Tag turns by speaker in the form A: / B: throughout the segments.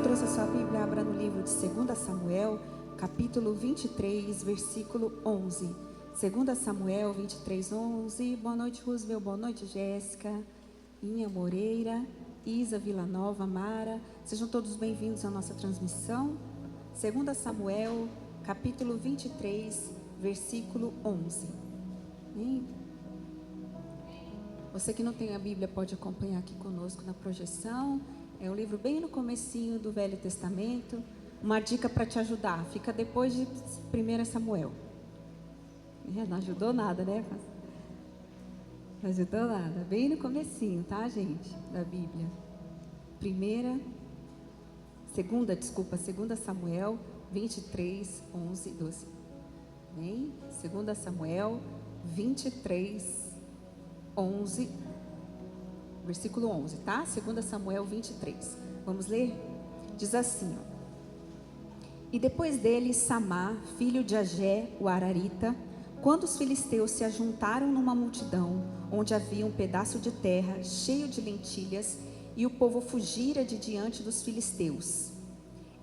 A: trouxe a sua Bíblia, abra no livro de 2 Samuel, capítulo 23, versículo 11. 2 Samuel 23, 11. Boa noite, Roosevelt. Boa noite, Jéssica, Inha Moreira, Isa Villanova, Mara. Sejam todos bem-vindos à nossa transmissão. 2 Samuel, capítulo 23, versículo 11. Amém? Você que não tem a Bíblia pode acompanhar aqui conosco na projeção. É um livro bem no comecinho do Velho Testamento. Uma dica para te ajudar. Fica depois de 1 Samuel. Não ajudou nada, né? Não ajudou nada. Bem no comecinho, tá, gente? Da Bíblia. 2 Samuel 23, 11, 12. Amém? 2 Samuel 23, 11, versículo 11, tá? 2 Samuel 23. Vamos ler? Diz assim, ó. E depois dele, Samá, filho de Agé, o Ararita, quando os filisteus se ajuntaram numa multidão, onde havia um pedaço de terra cheio de lentilhas, e o povo fugira de diante dos filisteus.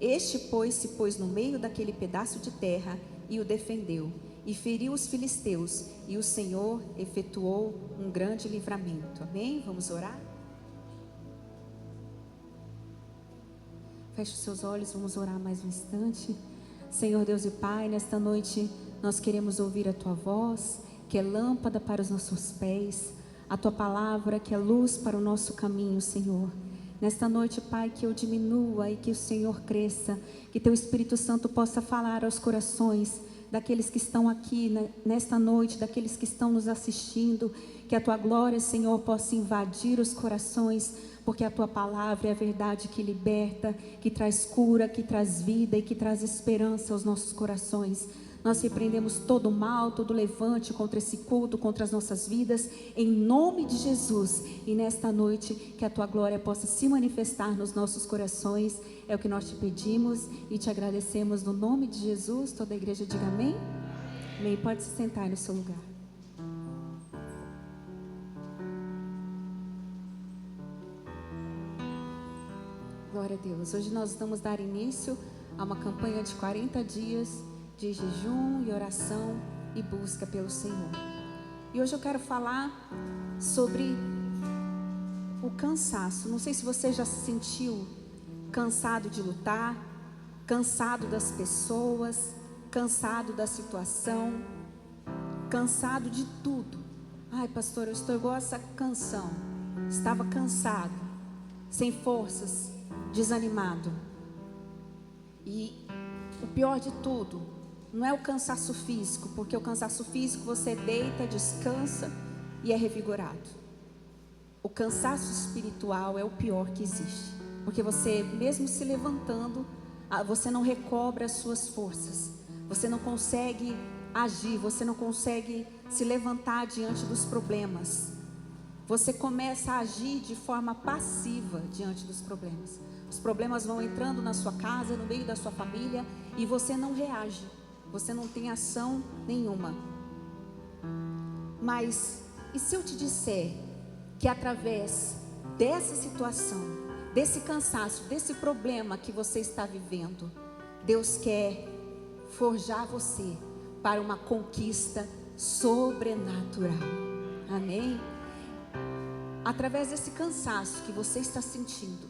A: Este, pois, se pôs no meio daquele pedaço de terra e o defendeu, e feriu os filisteus, e o Senhor efetuou um grande livramento. Amém? Vamos orar? Feche os seus olhos, vamos orar mais um instante. Senhor Deus e Pai, nesta noite nós queremos ouvir a Tua voz, que é lâmpada para os nossos pés, a Tua palavra que é luz para o nosso caminho, Senhor. Nesta noite, Pai, que eu diminua e que o Senhor cresça, que Teu Espírito Santo possa falar aos corações daqueles que estão aqui nesta noite, daqueles que estão nos assistindo, que a Tua glória, Senhor, possa invadir os corações, porque a Tua palavra é a verdade que liberta, que traz cura, que traz vida e que traz esperança aos nossos corações. Nós repreendemos todo o mal, todo o levante contra esse culto, contra as nossas vidas, em nome de Jesus. E nesta noite, que a Tua glória possa se manifestar nos nossos corações. É o que nós te pedimos e te agradecemos no nome de Jesus. Toda a igreja diga amém. Amém. Pode se sentar no seu lugar. Glória a Deus. Hoje nós vamos dar início a uma campanha de 40 dias de jejum e oração e busca pelo Senhor. E hoje eu quero falar sobre o cansaço. Não sei se você já se sentiu cansado de lutar, cansado das pessoas, cansado da situação, cansado de tudo. Ai, pastor, eu estou igual a essa canção. Estava cansado, sem forças, desanimado. E o pior de tudo não é o cansaço físico, porque o cansaço físico você deita, descansa e é revigorado. O cansaço espiritual é o pior que existe, porque você, mesmo se levantando, você não recobra as suas forças, você não consegue agir, você não consegue se levantar diante dos problemas. Você começa a agir de forma passiva diante dos problemas. Os problemas vão entrando na sua casa, no meio da sua família, e você não reage. Você não tem ação nenhuma. Mas, e se eu te disser que através dessa situação, desse cansaço, desse problema que você está vivendo, Deus quer forjar você para uma conquista sobrenatural. Amém? Através desse cansaço que você está sentindo,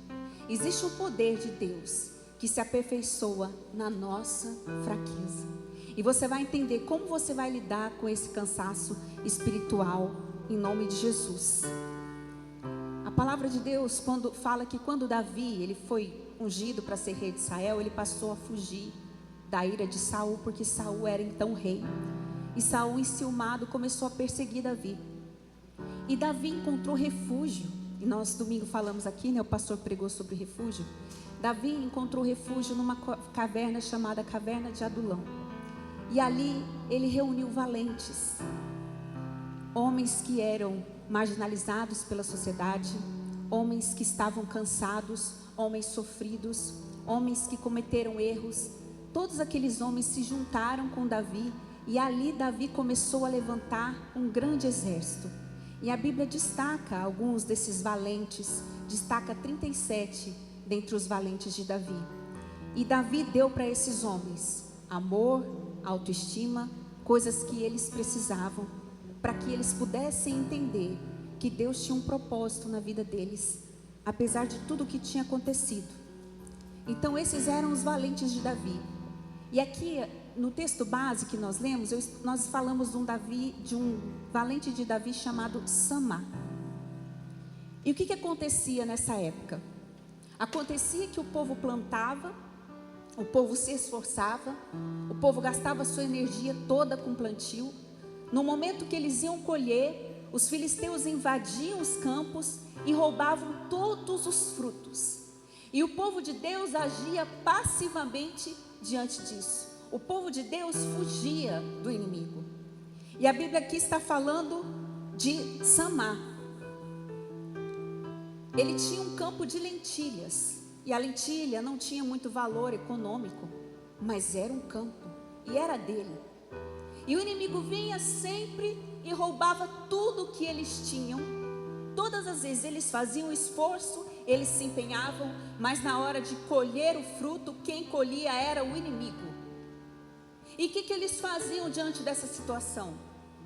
A: existe o poder de Deus que se aperfeiçoa na nossa fraqueza. E você vai entender como você vai lidar com esse cansaço espiritual em nome de Jesus. A palavra de Deus fala que quando Davi ele foi ungido para ser rei de Israel, ele passou a fugir da ira de Saul, porque Saul era então rei. E Saul, enciumado, começou a perseguir Davi. E Davi encontrou refúgio. E nós domingo falamos aqui, né? O pastor pregou sobre refúgio. Davi encontrou refúgio numa caverna chamada Caverna de Adulão. E ali ele reuniu valentes, homens que eram marginalizados pela sociedade, homens que estavam cansados, homens sofridos, homens que cometeram erros. Todos aqueles homens se juntaram com Davi e ali Davi começou a levantar um grande exército. E a Bíblia destaca alguns desses valentes, destaca 37 dentre os valentes de Davi. E Davi deu para esses homens amor, autoestima, coisas que eles precisavam, para que eles pudessem entender que Deus tinha um propósito na vida deles, apesar de tudo o que tinha acontecido. Então esses eram os valentes de Davi. E aqui no texto base que nós lemos, nós falamos de um valente de Davi chamado Samá. E o que acontecia nessa época? Acontecia que o povo plantava, o povo se esforçava, o povo gastava sua energia toda com plantio. No momento que eles iam colher, os filisteus invadiam os campos e roubavam todos os frutos. E o povo de Deus agia passivamente diante disso. O povo de Deus fugia do inimigo. E a Bíblia aqui está falando de Samá. Ele tinha um campo de lentilhas. E a lentilha não tinha muito valor econômico, mas era um campo e era dele. E o inimigo vinha sempre e roubava tudo que eles tinham. Todas as vezes eles faziam esforço, eles se empenhavam, mas na hora de colher o fruto, quem colhia era o inimigo. E o que eles faziam diante dessa situação?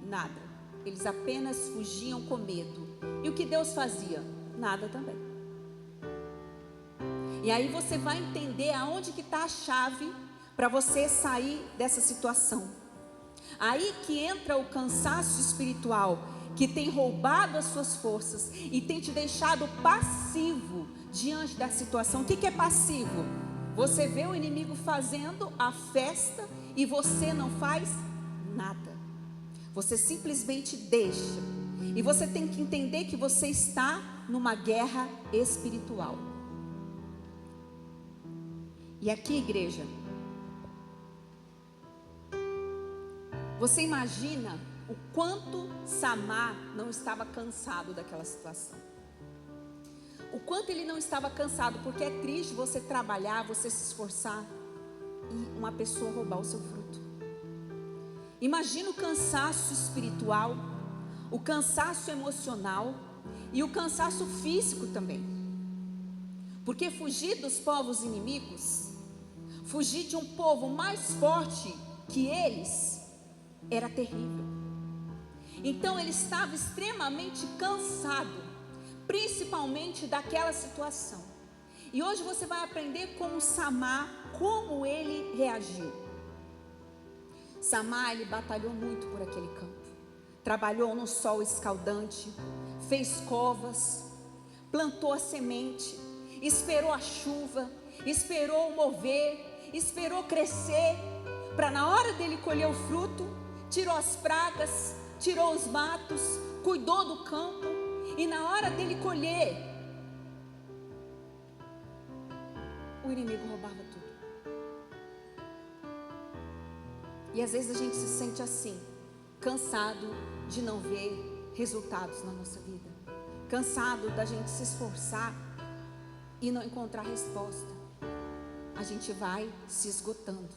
A: Nada. Eles apenas fugiam com medo. E o que Deus fazia? Nada também. E aí você vai entender aonde que está a chave para você sair dessa situação. Aí que entra o cansaço espiritual, que tem roubado as suas forças e tem te deixado passivo diante da situação. O que é passivo? Você vê o inimigo fazendo a festa e você não faz nada. Você simplesmente deixa. E você tem que entender que você está numa guerra espiritual. E aqui, igreja, você imagina o quanto Samá não estava cansado daquela situação. O quanto ele não estava cansado, porque é triste você trabalhar, você se esforçar e uma pessoa roubar o seu fruto. Imagina o cansaço espiritual, o cansaço emocional e o cansaço físico também. Porque fugir dos povos inimigos, fugir de um povo mais forte que eles, era terrível. Então ele estava extremamente cansado, principalmente daquela situação. E hoje você vai aprender com Samá, como ele reagiu. Samá, ele batalhou muito por aquele campo. Trabalhou no sol escaldante, fez covas, plantou a semente, esperou a chuva, esperou mover, esperou crescer, para na hora dele colher o fruto, tirou as pragas, tirou os matos, cuidou do campo, e na hora dele colher, o inimigo roubava tudo. E às vezes a gente se sente assim, cansado de não ver resultados na nossa vida, cansado da gente se esforçar e não encontrar resposta. A gente vai se esgotando.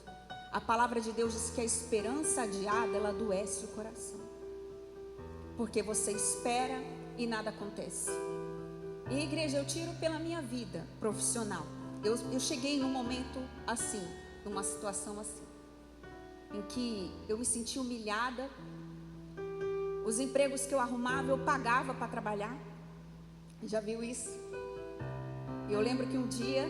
A: A palavra de Deus diz que a esperança adiada, ela adoece o coração. Porque você espera e nada acontece. E igreja, eu tiro pela minha vida profissional. Eu cheguei num momento assim, numa situação assim, em que eu me senti humilhada. Os empregos que eu arrumava, eu pagava para trabalhar. Já viu isso? Eu lembro que um dia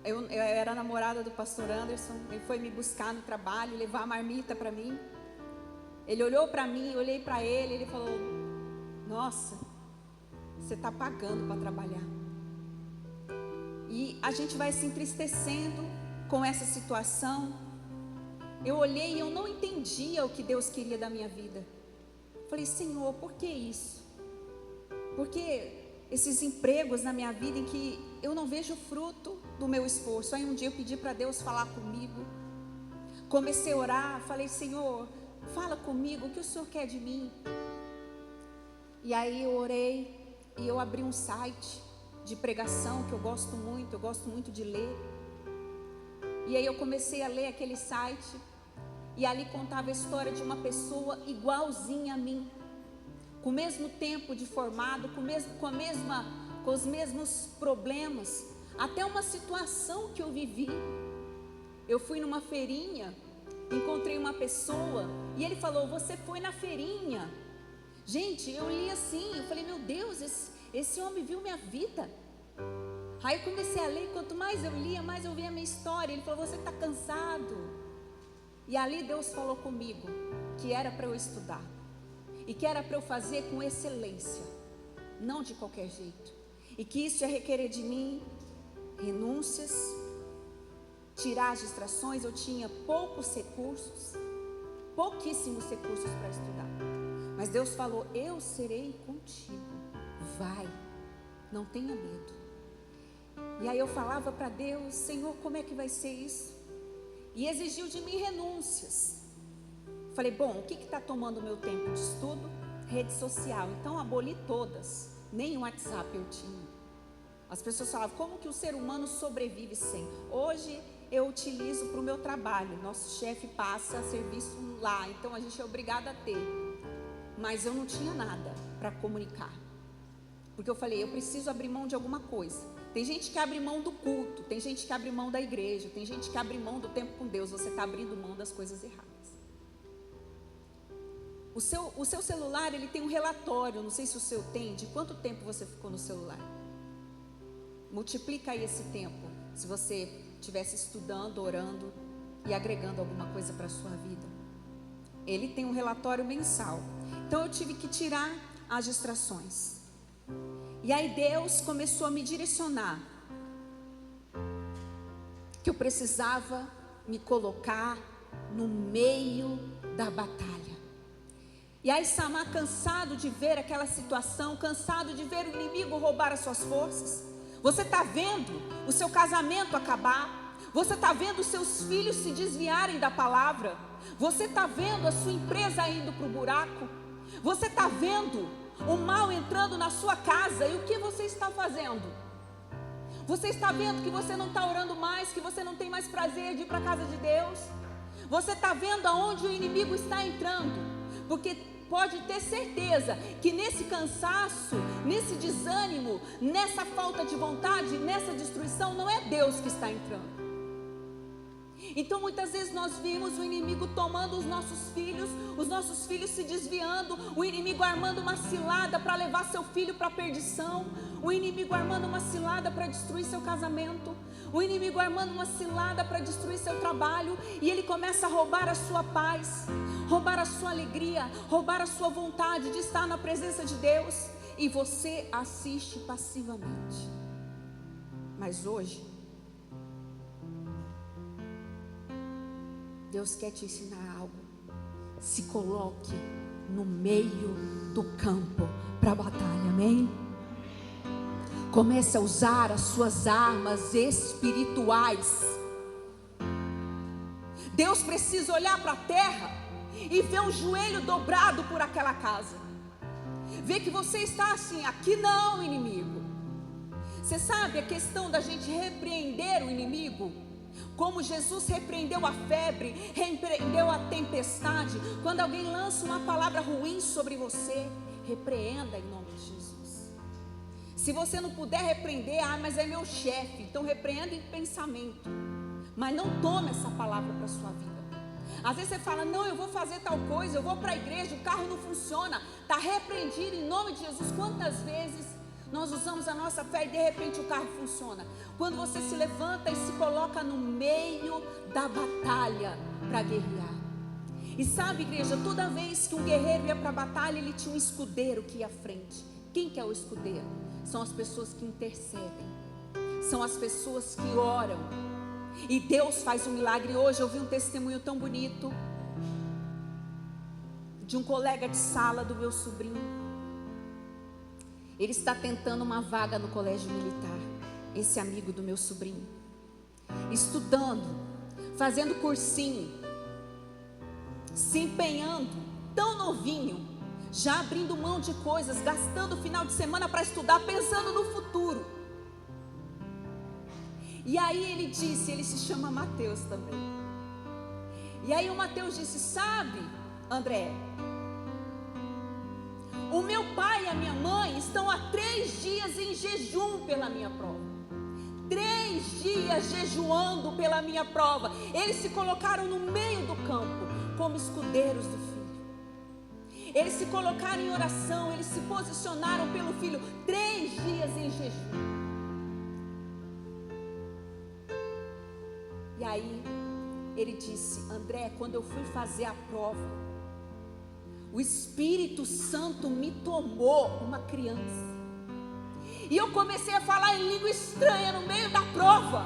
A: eu era namorada do pastor Anderson. Ele foi me buscar no trabalho, levar a marmita para mim. Ele olhou para mim, eu olhei para ele. Ele falou: nossa, você está pagando para trabalhar. E a gente vai se entristecendo com essa situação. Eu olhei e eu não entendia o que Deus queria da minha vida. Falei: Senhor, por que isso? Por que esses empregos na minha vida em que eu não vejo fruto do meu esforço? Aí um dia eu pedi para Deus falar comigo. Comecei a orar, falei: Senhor, fala comigo, o que o Senhor quer de mim? E aí eu orei e eu abri um site de pregação que eu gosto muito de ler. E aí eu comecei a ler aquele site, e ali contava a história de uma pessoa igualzinha a mim, com o mesmo tempo de formado, com os mesmos problemas. até uma situação que eu vivi. Eu fui numa feirinha, encontrei uma pessoa e ele falou: você foi na feirinha? Gente, eu li assim, eu falei: meu Deus, esse homem viu minha vida. Aí eu comecei a ler, quanto mais eu lia, mais eu via a minha história. Ele falou: você está cansado? E ali Deus falou comigo que era para eu estudar e que era para eu fazer com excelência, não de qualquer jeito, e que isso ia requerer de mim renúncias, tirar as distrações. Eu tinha pouquíssimos recursos para estudar, mas Deus falou: eu serei contigo, vai, não tenha medo. E aí eu falava para Deus: Senhor, como é que vai ser isso? E exigiu de mim renúncias. Falei: bom, o que está tomando o meu tempo de estudo? Rede social. Então aboli todas, nem o WhatsApp eu tinha. As pessoas falavam: como que o ser humano sobrevive sem? Hoje eu utilizo para o meu trabalho, nosso chefe passa serviço lá, então a gente é obrigado a ter. Mas eu não tinha nada para comunicar, porque eu falei: eu preciso abrir mão de alguma coisa. Tem gente que abre mão do culto, tem gente que abre mão da igreja, tem gente que abre mão do tempo com Deus. Você está abrindo mão das coisas erradas. O seu celular, ele tem um relatório, não sei se o seu tem, de quanto tempo você ficou no celular. Multiplica aí esse tempo, se você estivesse estudando, orando e agregando alguma coisa para a sua vida. Ele tem um relatório mensal. Então eu tive que tirar as distrações. E aí Deus começou a me direcionar, que eu precisava me colocar no meio da batalha. E aí Samar, cansado de ver aquela situação, cansado de ver o inimigo roubar as suas forças. Você está vendo o seu casamento acabar, você está vendo os seus filhos se desviarem da palavra, você está vendo a sua empresa indo para o buraco, você está vendo o mal entrando na sua casa. E o que você está fazendo? Você está vendo que você não está orando mais, que você não tem mais prazer de ir para a casa de Deus? Você está vendo aonde o inimigo está entrando? Porque pode ter certeza que nesse cansaço, nesse desânimo, nessa falta de vontade, nessa destruição, não é Deus que está entrando. Então muitas vezes nós vimos o inimigo tomando os nossos filhos se desviando, o inimigo armando uma cilada para levar seu filho para a perdição, o inimigo armando uma cilada para destruir seu casamento, o inimigo armando uma cilada para destruir seu trabalho, e ele começa a roubar a sua paz, roubar a sua alegria, roubar a sua vontade de estar na presença de Deus, e você assiste passivamente. Mas hoje Deus quer te ensinar algo. Se coloque no meio do campo para a batalha, amém? Comece a usar as suas armas espirituais. Deus precisa olhar para a terra e ver um joelho dobrado por aquela casa, ver que você está assim: aqui não, inimigo. Você sabe a questão da gente repreender o inimigo? Como Jesus repreendeu a febre, repreendeu a tempestade. Quando alguém lança uma palavra ruim sobre você, repreenda em nome de Jesus. Se você não puder repreender: mas é meu chefe, então repreenda em pensamento, mas não tome essa palavra para a sua vida. Às vezes você fala: não, eu vou fazer tal coisa, eu vou para a igreja, o carro não funciona. Está repreendido em nome de Jesus. Quantas vezes nós usamos a nossa fé e de repente o carro funciona? Quando você se levanta e se coloca no meio da batalha para guerrear. E sabe, igreja, toda vez que um guerreiro ia para a batalha, ele tinha um escudeiro que ia à frente. Quem que é o escudeiro? São as pessoas que intercedem, são as pessoas que oram, e Deus faz um milagre. Hoje eu vi um testemunho tão bonito de um colega de sala do meu sobrinho. Ele está tentando uma vaga no colégio militar, esse amigo do meu sobrinho, estudando, fazendo cursinho, se empenhando, tão novinho, já abrindo mão de coisas, gastando o final de semana para estudar, pensando no futuro. E aí ele disse, ele se chama Mateus também, e aí o Mateus disse: sabe, André, o meu pai e a minha mãe estão há 3 dias em jejum pela minha prova. 3 dias jejuando pela minha prova. Eles se colocaram no meio do campo como escudeiros do filho. Eles se colocaram em oração, eles se posicionaram pelo filho 3 dias em jejum. E aí ele disse: André, quando eu fui fazer a prova, o Espírito Santo me tomou, uma criança, e eu comecei a falar em língua estranha no meio da prova.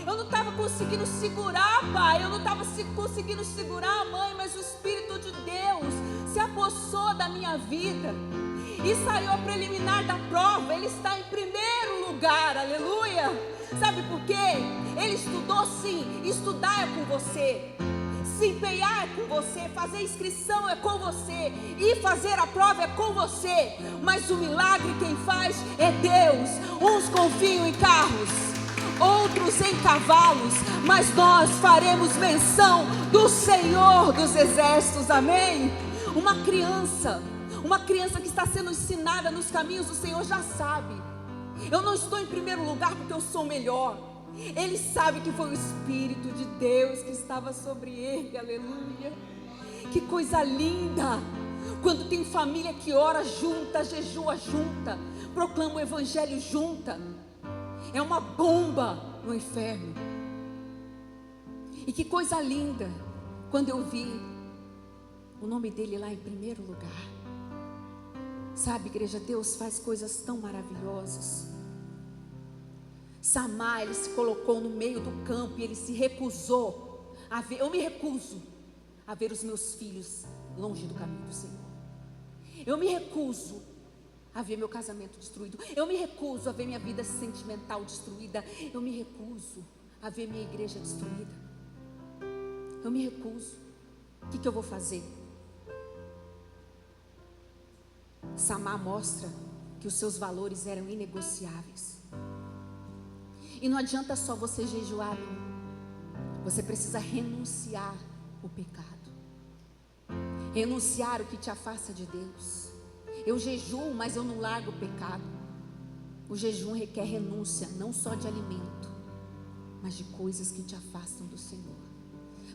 A: Eu não estava conseguindo segurar, pai, eu não estava conseguindo segurar, mãe, mas o Espírito de Deus se apossou da minha vida. E saiu a preliminar da prova, ele está em primeiro lugar, aleluia. Sabe por quê? Ele estudou sim, estudar é com você, se empenhar é com você, fazer inscrição é com você, e fazer a prova é com você, mas o milagre quem faz é Deus. Uns confiam em carros, outros em cavalos, mas nós faremos menção do Senhor dos Exércitos, amém? Uma criança que está sendo ensinada nos caminhos do Senhor já sabe: eu não estou em primeiro lugar porque eu sou melhor. Ele sabe que foi o Espírito de Deus que estava sobre ele, aleluia. Que coisa linda, quando tem família que ora junta, jejua junta, proclama o Evangelho junta. É uma bomba no inferno. E que coisa linda, quando eu vi o nome dele lá em primeiro lugar. Sabe, igreja, Deus faz coisas tão maravilhosas. Samar, ele se colocou no meio do campo e ele se recusou a ver. Eu me recuso a ver os meus filhos longe do caminho do Senhor. Eu me recuso a ver meu casamento destruído. Eu me recuso a ver minha vida sentimental destruída. Eu me recuso a ver minha igreja destruída. Eu me recuso. O que eu vou fazer? Samar mostra que os seus valores eram inegociáveis. E não adianta só você jejuar, não. Você precisa renunciar o pecado, renunciar o que te afasta de Deus. Eu jejuo, mas eu não largo o pecado. O jejum requer renúncia, não só de alimento, mas de coisas que te afastam do Senhor.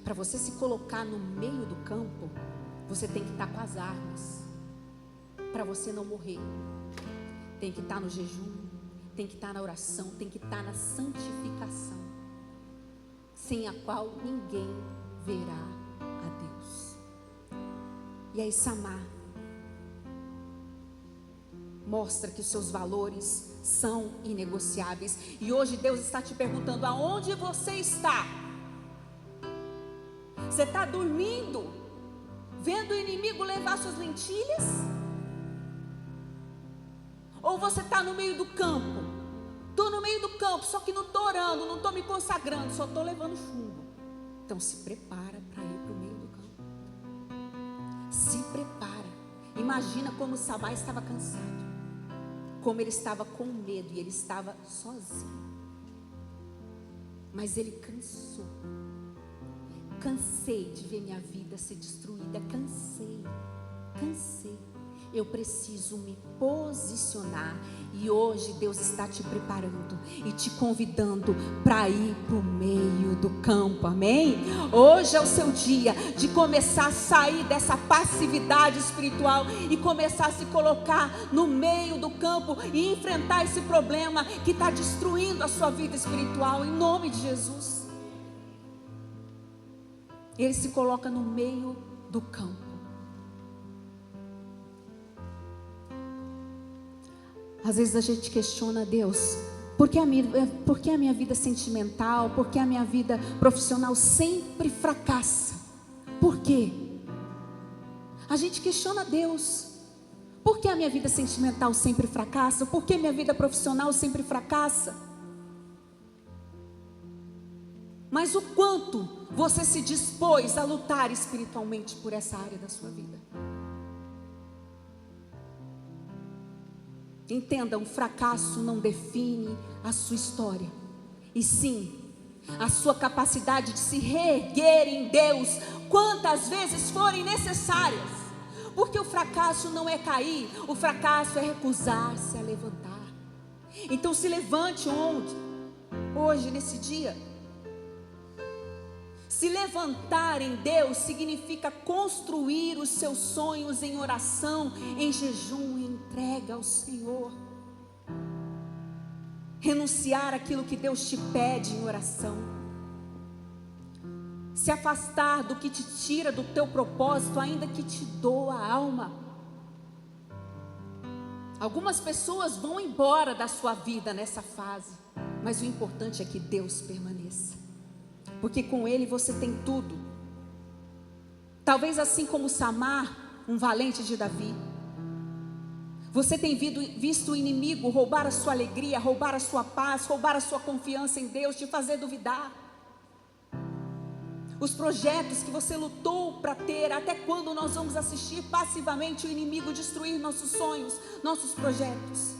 A: Para você se colocar no meio do campo, você tem que estar com as armas. Para você não morrer, tem que estar no jejum, tem que estar na oração, tem que estar na santificação, sem a qual ninguém verá a Deus. E aí Samar mostra que os seus valores são inegociáveis. E hoje Deus está te perguntando: aonde você está? Você está dormindo, vendo o inimigo levar suas lentilhas? Ou você está no meio do campo? Estou no meio do campo, só que não estou orando, não estou me consagrando, só estou levando chumbo. Então se prepara para ir para o meio do campo. Se prepara. Imagina como Samar estava cansado, como ele estava com medo e ele estava sozinho. Mas ele cansou. Cansei de ver minha vida ser destruída. Cansei. Eu preciso me posicionar. E hoje Deus está te preparando e te convidando para ir para o meio do campo, amém? Hoje é o seu dia de começar a sair dessa passividade espiritual e começar a se colocar no meio do campo e enfrentar esse problema que está destruindo a sua vida espiritual, em nome de Jesus. Ele se coloca no meio do campo. Às vezes a gente questiona Deus: por que a minha vida sentimental, por que a minha vida profissional sempre fracassa? Por quê? A gente questiona Deus: por que a minha vida sentimental sempre fracassa? Por que minha vida profissional sempre fracassa? Mas o quanto você se dispôs a lutar espiritualmente por essa área da sua vida? Entenda, um fracasso não define a sua história, e sim a sua capacidade de se reerguer em Deus quantas vezes forem necessárias. Porque o fracasso não é cair, o fracasso é recusar-se a levantar. Então se levante onde? hoje, nesse dia. Se levantar em Deus significa construir os seus sonhos em oração, em jejum, em entrega ao Senhor. Renunciar àquilo que Deus te pede em oração. Se afastar do que te tira do teu propósito, ainda que te doa a alma. Algumas pessoas vão embora da sua vida nessa fase, mas o importante é que Deus permaneça, porque com Ele você tem tudo. Talvez assim como Samar, um valente de Davi, você tem visto o inimigo roubar a sua alegria, roubar a sua paz, roubar a sua confiança em Deus, te fazer duvidar. Os projetos que você lutou para ter, até quando nós vamos assistir passivamente o inimigo destruir nossos sonhos, nossos projetos?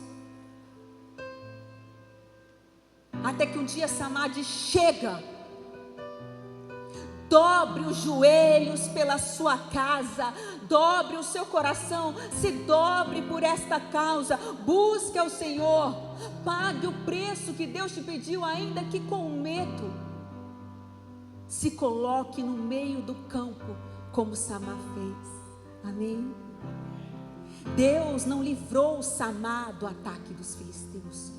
A: Até que um dia Samar diz: chega, dobre os joelhos pela sua casa, dobre o seu coração, se dobre por esta causa, busque ao Senhor, pague o preço que Deus te pediu, ainda que com medo. Se coloque no meio do campo, como Samar fez. Amém? Deus não livrou Samar do ataque dos filisteus.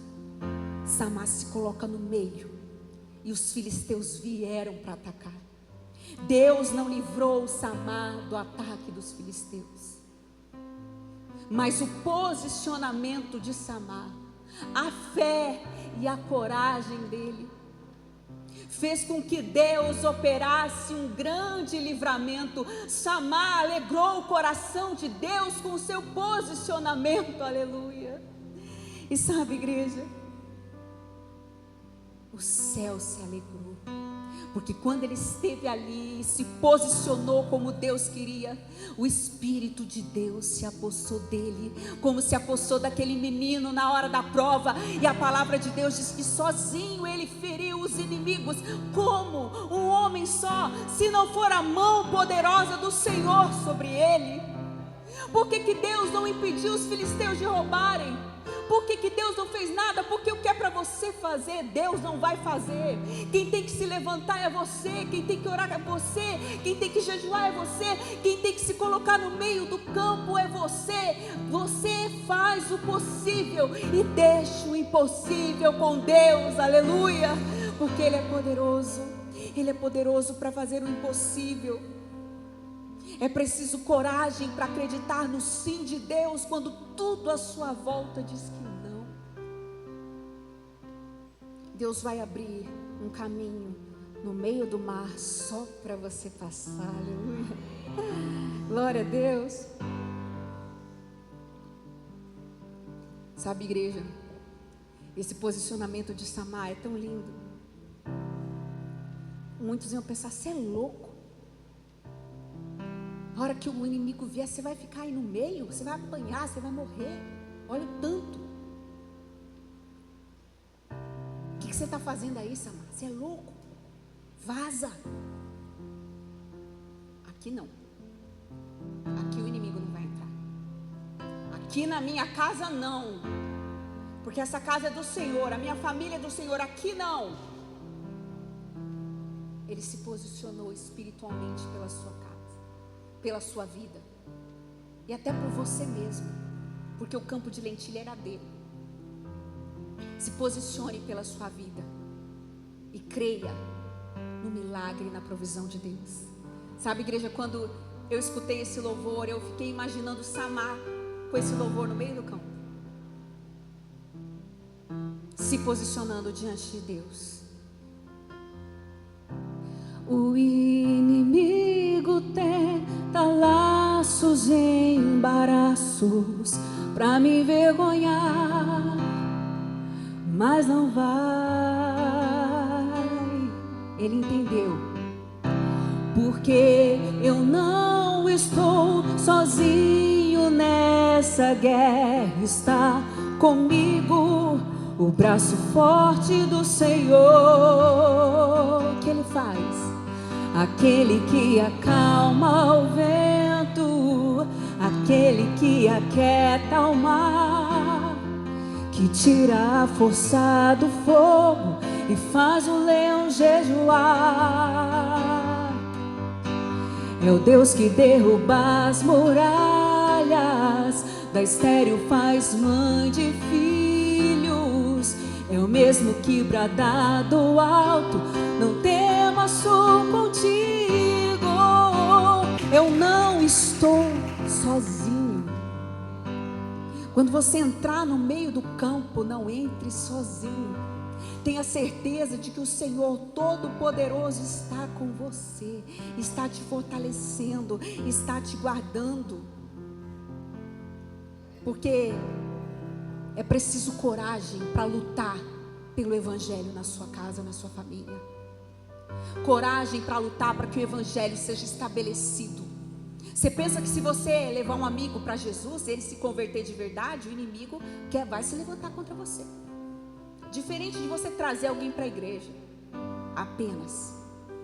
A: Samar se coloca no meio, e os filisteus vieram para atacar. Deus não livrou Samar do ataque dos filisteus, mas o posicionamento de Samar, a fé e a coragem dele, fez com que Deus operasse um grande livramento. Samar alegrou o coração de Deus com o seu posicionamento, aleluia. E sabe, igreja, o céu se alegrou, porque quando ele esteve ali e se posicionou como Deus queria, o Espírito de Deus se apossou dele, como se apossou daquele menino na hora da prova. E a palavra de Deus diz que sozinho ele feriu os inimigos, como um homem só, se não for a mão poderosa do Senhor sobre ele. Por que Deus não impediu os filisteus de roubarem? Por que Deus não fez nada? Porque o que é para você fazer, Deus não vai fazer. Quem tem que se levantar é você, quem tem que orar é você, quem tem que jejuar é você, quem tem que se colocar no meio do campo é você. Você faz o possível e deixa o impossível com Deus, aleluia, porque Ele é poderoso para fazer o impossível. É preciso coragem para acreditar no sim de Deus quando tudo à sua volta diz que não. Deus vai abrir um caminho no meio do mar só para você passar, aleluia. Glória a Deus. Sabe, igreja, esse posicionamento de Samar é tão lindo. Muitos iam pensar: você é louco? A hora que o inimigo vier, você vai ficar aí no meio, você vai apanhar, você vai morrer. Olha o tanto. O que você está fazendo aí, Samar? Você é louco? Vaza. Aqui não. Aqui o inimigo não vai entrar. Aqui na minha casa não. Porque essa casa é do Senhor, a minha família é do Senhor. Aqui não. Ele se posicionou espiritualmente pela sua casa, pela sua vida e até por você mesmo, porque o campo de lentilha era dele. Se posicione pela sua vida e creia no milagre e na provisão de Deus. Sabe, igreja, quando eu escutei esse louvor, eu fiquei imaginando Samar com esse louvor no meio do campo, se posicionando diante de Deus. O inimigo tenta laços e embaraços pra me envergonhar, mas não vai. Ele entendeu, porque eu não estou sozinho nessa guerra, está comigo o braço forte do Senhor. O que Ele faz? Aquele que acalma o vento, aquele que aquieta o mar, que tira a força do fogo e faz o leão jejuar. É o Deus que derruba as muralhas, da estéril faz mãe de filhos. É o mesmo que brada do alto: não temas, sou contigo. Eu não estou sozinho. Quando você entrar no meio do campo, não entre sozinho. Tenha certeza de que o Senhor Todo-Poderoso está com você, está te fortalecendo, está te guardando. Porque é preciso coragem para lutar pelo Evangelho na sua casa, na sua família. Coragem para lutar para que o Evangelho seja estabelecido. Você pensa que se você levar um amigo para Jesus, ele se converter de verdade, o inimigo vai se levantar contra você. Diferente de você trazer alguém para a igreja apenas,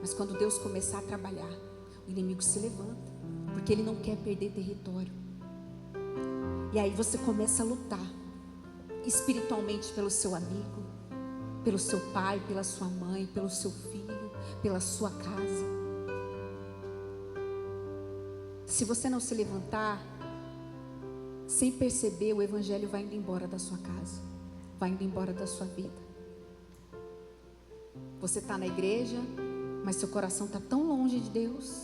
A: mas quando Deus começar a trabalhar, o inimigo se levanta, porque ele não quer perder território. E aí você começa a lutar espiritualmente pelo seu amigo, pelo seu pai, pela sua mãe, pelo seu filho, pela sua casa. Se você não se levantar, sem perceber, o Evangelho vai indo embora da sua casa, vai indo embora da sua vida. Você está na igreja, mas seu coração está tão longe de Deus.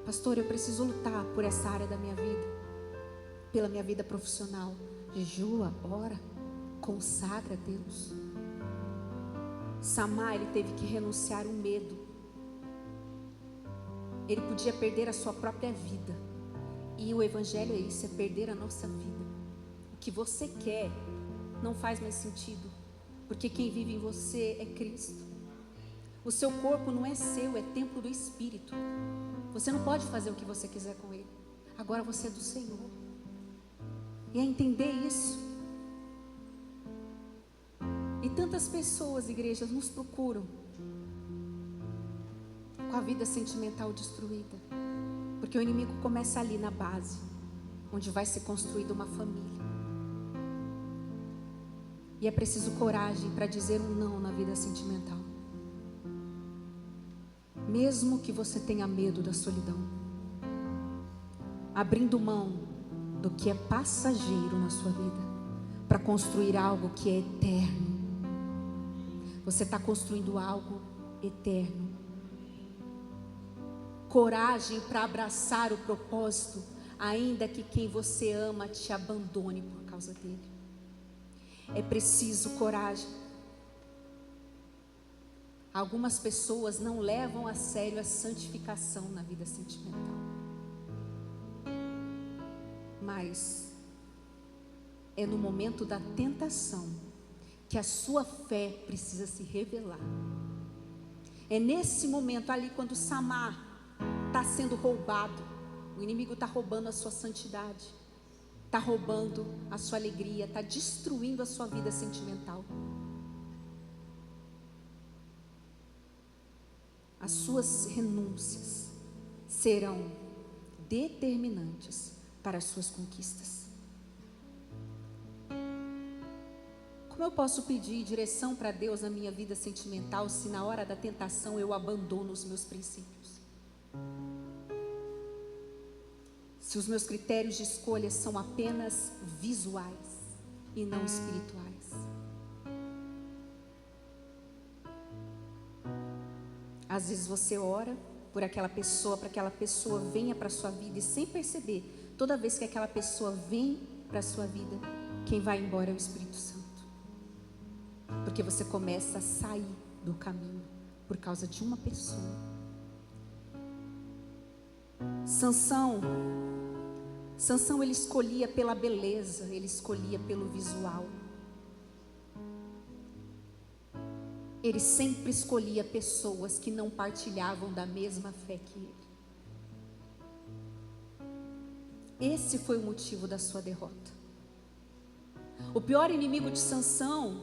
A: Pastor, eu preciso lutar por essa área da minha vida, pela minha vida profissional. Jejua, ora, consagra a Deus. Samar, ele teve que renunciar ao medo. Ele podia perder a sua própria vida. E o Evangelho é isso, é perder a nossa vida. O que você quer não faz mais sentido, porque quem vive em você é Cristo. O seu corpo não é seu, é templo do Espírito. Você não pode fazer o que você quiser com ele. Agora você é do Senhor. E é entender isso. E tantas pessoas, igrejas, nos procuram com a vida sentimental destruída, porque o inimigo começa ali na base, onde vai ser construída uma família. E é preciso coragem para dizer um não na vida sentimental, mesmo que você tenha medo da solidão, abrindo mão do que é passageiro na sua vida, para construir algo que é eterno. Você está construindo algo eterno. Coragem para abraçar o propósito, ainda que quem você ama te abandone por causa dele. É preciso coragem. Algumas pessoas não levam a sério a santificação na vida sentimental, mas é no momento da tentação que a sua fé precisa se revelar. É nesse momento ali, quando Samar está sendo roubado, o inimigo está roubando a sua santidade, está roubando a sua alegria, está destruindo a sua vida sentimental. As suas renúncias serão determinantes para as suas conquistas. Como eu posso pedir direção para Deus na minha vida sentimental se na hora da tentação eu abandono os meus princípios? Se os meus critérios de escolha são apenas visuais e não espirituais? Às vezes você ora por aquela pessoa, para que aquela pessoa venha para a sua vida, e sem perceber, toda vez que aquela pessoa vem para a sua vida, quem vai embora é o Espírito Santo. Porque você começa a sair do caminho por causa de uma pessoa. Sansão, ele escolhia pela beleza, ele escolhia pelo visual. Ele sempre escolhia pessoas que não partilhavam da mesma fé que ele. Esse foi o motivo da sua derrota. O pior inimigo de Sansão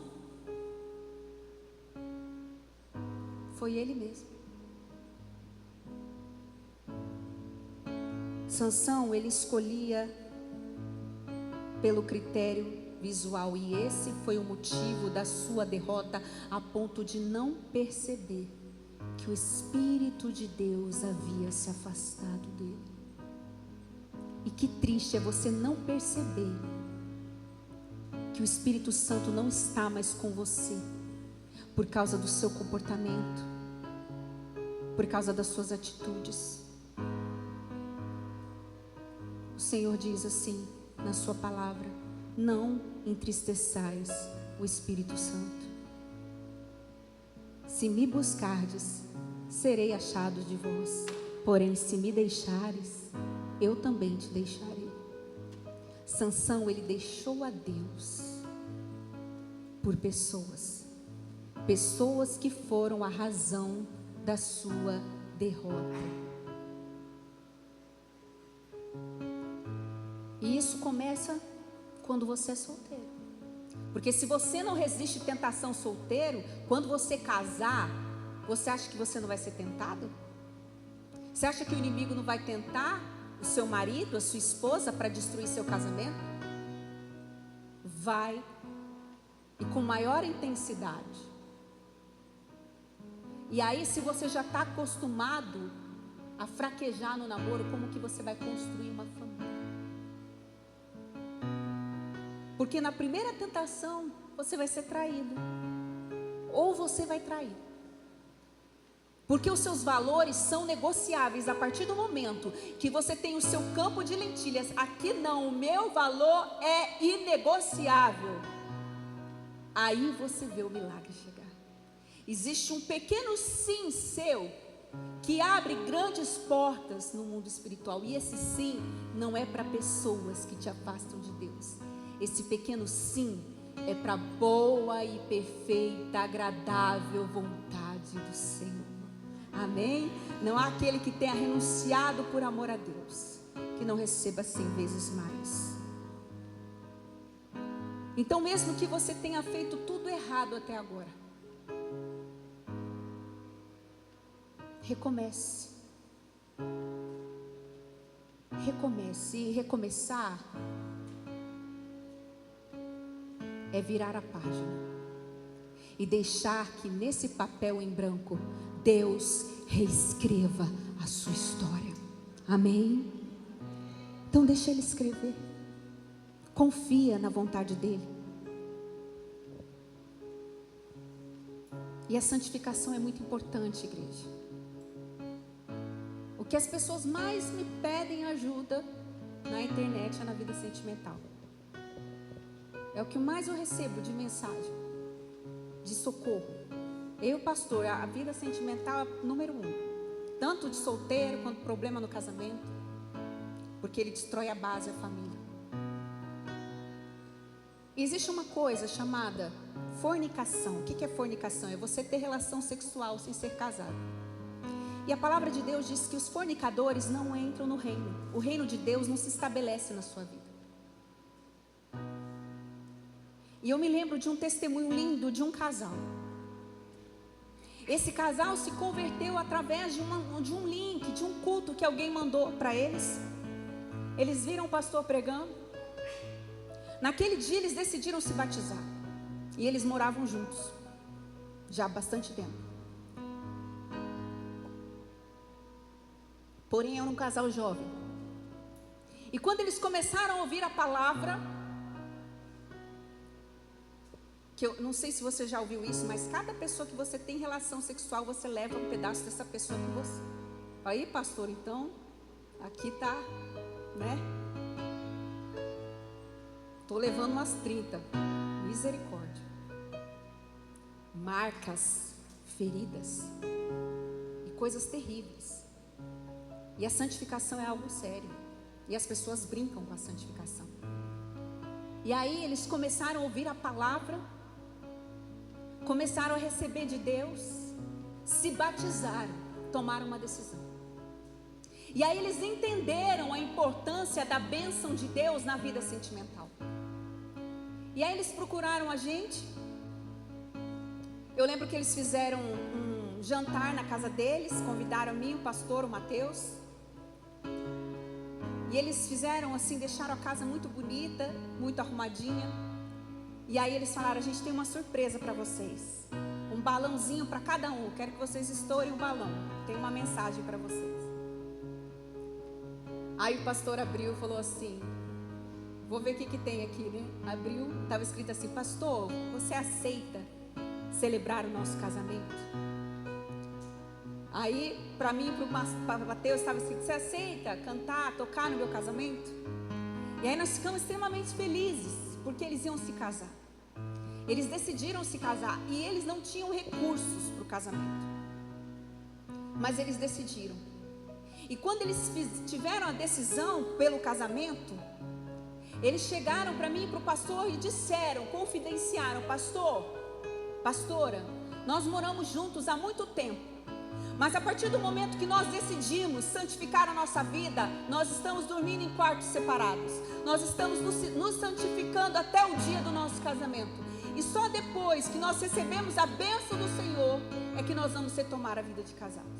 A: foi ele mesmo. Sansão, ele escolhia pelo critério visual, e esse foi o motivo da sua derrota, a ponto de não perceber que o Espírito de Deus havia se afastado dele. E que triste é você não perceber que o Espírito Santo não está mais com você por causa do seu comportamento, por causa das suas atitudes. O Senhor diz assim na sua palavra: não entristeçais o Espírito Santo. Se me buscardes, serei achado de vós. Porém, se me deixares, eu também te deixarei. Sansão, ele deixou a Deus por pessoas que foram a razão da sua derrota. E isso começa quando você é solteiro. Porque se você não resiste tentação solteiro, quando você casar, você acha que você não vai ser tentado? Você acha que o inimigo não vai tentar o seu marido, a sua esposa, para destruir seu casamento? Vai, e com maior intensidade. E aí, se você já está acostumado a fraquejar no namoro, como que você vai construir uma família? Porque na primeira tentação, você vai ser traído, ou você vai trair. Porque os seus valores são negociáveis. A partir do momento que você tem o seu campo de lentilhas, aqui não, o meu valor é inegociável, aí você vê o milagre chegar. Existe um pequeno sim seu que abre grandes portas no mundo espiritual. E esse sim não é para pessoas que te afastam de Deus. Esse pequeno sim é para boa e perfeita, agradável vontade do Senhor. Amém? Não há aquele que tenha renunciado por amor a Deus que não receba 100 vezes mais. Então, mesmo que você tenha feito tudo errado até agora, recomece. Recomece. E recomeçar é virar a página e deixar que nesse papel em branco Deus reescreva a sua história. Amém? Então deixa Ele escrever. Confia na vontade dEle. E a santificação é muito importante, igreja. O que as pessoas mais me pedem ajuda na internet é na vida sentimental. É o que mais eu recebo de mensagem, de socorro. Eu, pastor, a vida sentimental é número 1. Tanto de solteiro quanto problema no casamento. Porque ele destrói a base, a família. E existe uma coisa chamada fornicação. O que é fornicação? É você ter relação sexual sem ser casado. E a palavra de Deus diz que os fornicadores não entram no reino. O reino de Deus não se estabelece na sua vida. E eu me lembro de um testemunho lindo de um casal. Esse casal se converteu através de um link, de um culto que alguém mandou para eles. Eles viram o pastor pregando. Naquele dia eles decidiram se batizar. E eles moravam juntos, já há bastante tempo. Porém, era um casal jovem. E quando eles começaram a ouvir a palavra, que eu não sei se você já ouviu isso, mas cada pessoa que você tem relação sexual, você leva um pedaço dessa pessoa com você. Aí, pastor, então, aqui tá, né? Tô levando umas 30. Misericórdia. Marcas, feridas e coisas terríveis. E a santificação é algo sério. E as pessoas brincam com a santificação. E aí eles começaram a ouvir a palavra, começaram a receber de Deus, se batizaram, tomaram uma decisão. E aí eles entenderam a importância da bênção de Deus na vida sentimental. E aí eles procuraram a gente. Eu lembro que eles fizeram um jantar na casa deles, convidaram a mim, o pastor, o Mateus. E eles fizeram assim, deixaram a casa muito bonita, muito arrumadinha. E aí eles falaram: a gente tem uma surpresa para vocês. Um balãozinho para cada um. Quero que vocês estourem o balão. Tem uma mensagem para vocês. Aí o pastor abriu e falou assim: vou ver o que tem aqui, né? Abriu, estava escrito assim: pastor, você aceita celebrar o nosso casamento? Aí, para mim e para o Mateus, estava escrito: você aceita cantar, tocar no meu casamento? E aí nós ficamos extremamente felizes, porque eles iam se casar. Eles decidiram se casar e eles não tinham recursos para o casamento, mas eles decidiram. E quando eles tiveram a decisão pelo casamento, eles chegaram para mim e para o pastor e disseram, confidenciaram: pastor, pastora, nós moramos juntos há muito tempo, mas a partir do momento que nós decidimos santificar a nossa vida, nós estamos dormindo em quartos separados, nós estamos nos santificando até o dia do nosso casamento, e só depois que nós recebemos a bênção do Senhor é que nós vamos retomar a vida de casados.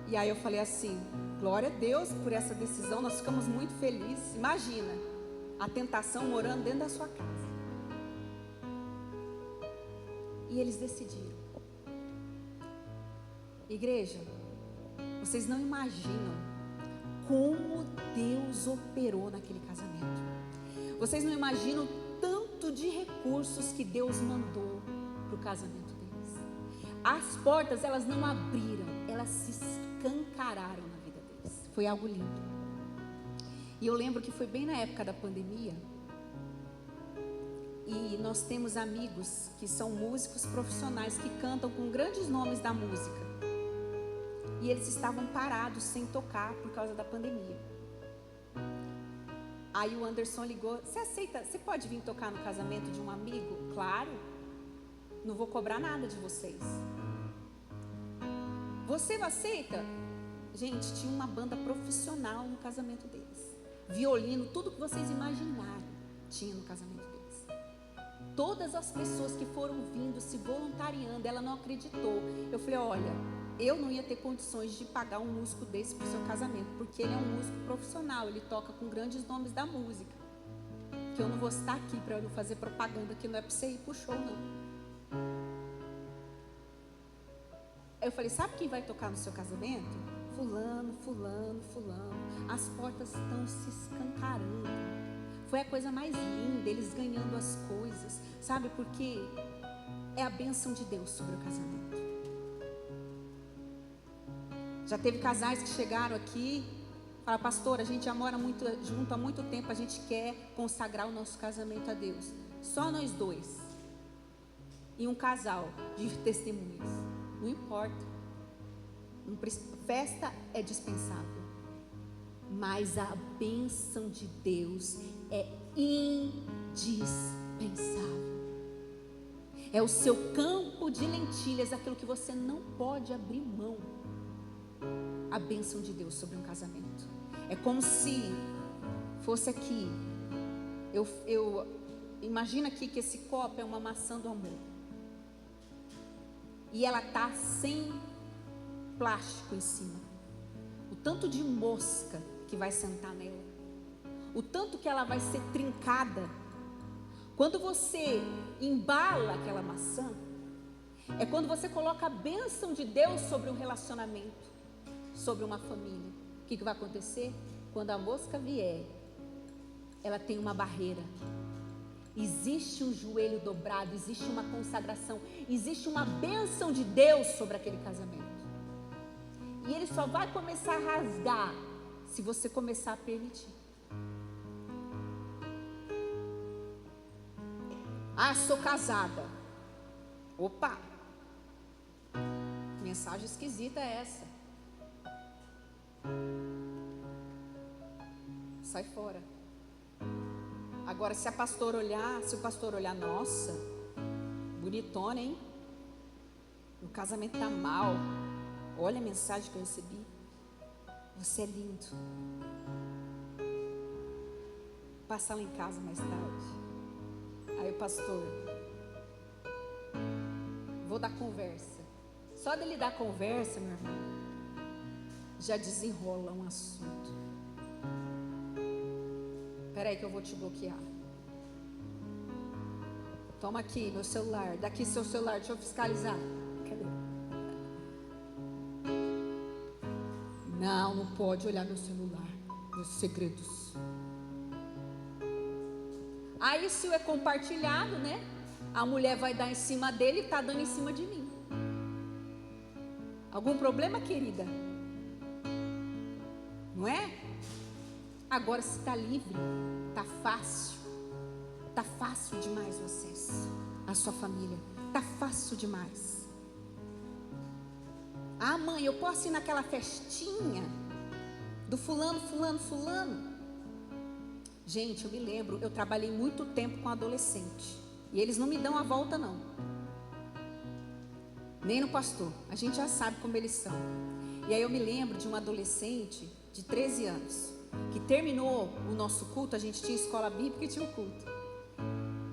A: E aí eu falei assim: glória a Deus por essa decisão, nós ficamos muito felizes. Imagina a tentação morando dentro da sua casa. E eles decidiram. Igreja, vocês não imaginam como Deus operou naquele casamento. Vocês não imaginam tanto de recursos que Deus mandou para o casamento deles. As portas, elas não abriram, elas se escancararam na vida deles. Foi algo lindo. E eu lembro que foi bem na época da pandemia. E nós temos amigos que são músicos profissionais, que cantam com grandes nomes da música. E eles estavam parados sem tocar por causa da pandemia. Aí o Anderson ligou: você aceita, você pode vir tocar no casamento de um amigo? Claro, não vou cobrar nada de vocês. Você aceita? Gente, tinha uma banda profissional no casamento deles. Violino, tudo que vocês imaginaram tinha no casamento deles. Todas as pessoas que foram vindo, se voluntariando, ela não acreditou. Eu falei: olha, eu não ia ter condições de pagar um músico desse para o seu casamento, porque ele é um músico profissional, ele toca com grandes nomes da música, que eu não vou estar aqui para não fazer propaganda, que não é para você ir para o show, não. Aí eu falei: sabe quem vai tocar no seu casamento? Fulano, fulano, fulano. As portas estão se escancarando. Foi a coisa mais linda, eles ganhando as coisas, sabe? Porque é a bênção de Deus sobre o casamento. Já teve casais que chegaram aqui, falaram: pastor, a gente já mora muito junto há muito tempo, a gente quer consagrar o nosso casamento a Deus. Só nós dois. E um casal de testemunhas. Não importa. Festa é dispensável. Mas a bênção de Deus é indispensável. É o seu campo de lentilhas, aquilo que você não pode abrir mão. A bênção de Deus sobre um casamento. É como se fosse aqui. Imagina aqui que esse copo é uma maçã do amor. E ela está sem plástico em cima. O tanto de mosca que vai sentar nela. O tanto que ela vai ser trincada. Quando você embala aquela maçã, é quando você coloca a bênção de Deus sobre um relacionamento, sobre uma família. O que vai acontecer? Quando a mosca vier, ela tem uma barreira. Existe um joelho dobrado, existe uma consagração, existe uma bênção de Deus sobre aquele casamento. E ele só vai começar a rasgar se você começar a permitir. Ah, sou casada. Opa! Mensagem esquisita é essa. Sai fora. Agora, se o pastor olhar, nossa, bonitona, hein? O casamento tá mal. Olha a mensagem que eu recebi. Você é lindo. Passa lá em casa mais tarde. Aí o pastor: vou dar conversa. Só dele dar conversa, meu irmão, já desenrola um assunto. Espera aí que eu vou te bloquear. Toma aqui meu celular. Daqui seu celular, deixa eu fiscalizar. Cadê? Não pode olhar meu celular. Meus segredos. Aí se é compartilhado, né? A mulher vai dar em cima dele e está dando em cima de mim. Algum problema, querida? Não é? Agora se está livre, está fácil. Está fácil demais o acesso. A sua família. Está fácil demais. Ah, mãe, eu posso ir naquela festinha do fulano. Gente, eu me lembro, eu trabalhei muito tempo com adolescente. E eles não me dão a volta, não. Nem no pastor. A gente já sabe como eles são. E aí eu me lembro de uma adolescente de 13 anos, que terminou o nosso culto. A gente tinha escola bíblica e tinha o culto.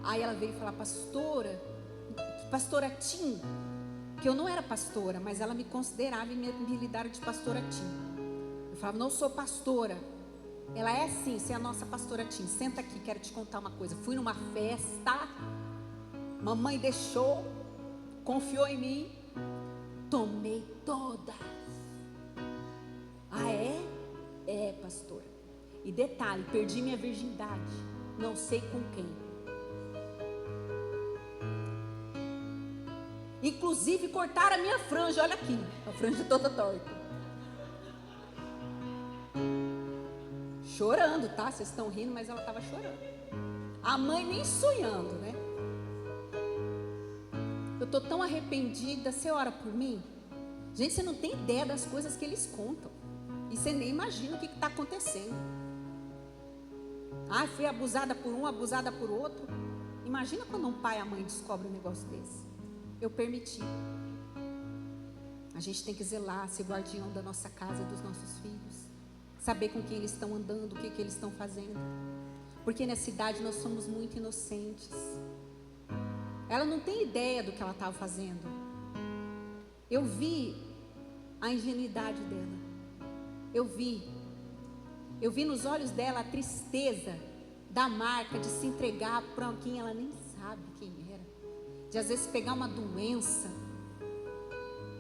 A: Aí ela veio falar, pastora Tim, que eu não era pastora, mas ela me considerava e me lidava de pastora Tim. Eu falava, não sou pastora. Ela é sim, você é a nossa pastora Tim. Senta aqui, quero te contar uma coisa. Fui numa festa, mamãe deixou, confiou em mim, tomei todas. Ah, é? É, pastora. E detalhe, perdi minha virgindade, não sei com quem. Inclusive cortaram a minha franja, olha aqui, a franja toda torta. Chorando, tá? Vocês estão rindo, mas ela estava chorando. A mãe nem sonhando, né? Eu estou tão arrependida, você ora por mim? Gente, você não tem ideia das coisas que eles contam. E você nem imagina o que está acontecendo. Ah, fui abusada por um, abusada por outro. Imagina quando um pai e a mãe descobrem um negócio desse. Eu permiti. A gente tem que zelar, ser guardião da nossa casa, dos nossos filhos. Saber com quem eles estão andando, o que eles estão fazendo. Porque nessa idade nós somos muito inocentes. Ela não tem ideia do que ela estava fazendo. Eu vi a ingenuidade dela. Eu vi nos olhos dela a tristeza da marca de se entregar para quem ela nem sabe quem era. De às vezes pegar uma doença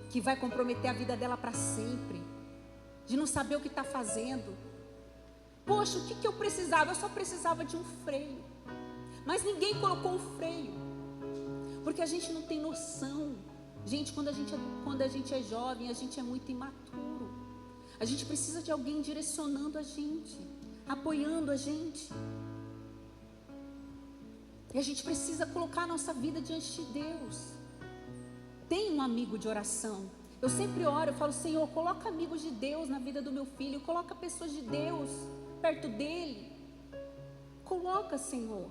A: que vai comprometer a vida dela para sempre. De não saber o que está fazendo. Poxa, o que eu precisava? Eu só precisava de um freio. Mas ninguém colocou um freio. Porque a gente não tem noção. Gente, quando a gente é jovem, a gente é muito imaturo. A gente precisa de alguém direcionando a gente, apoiando a gente. E a gente precisa colocar a nossa vida diante de Deus. Tem um amigo de oração. Eu sempre oro, eu falo, Senhor, coloca amigos de Deus na vida do meu filho. Coloca pessoas de Deus perto dele. Coloca, Senhor.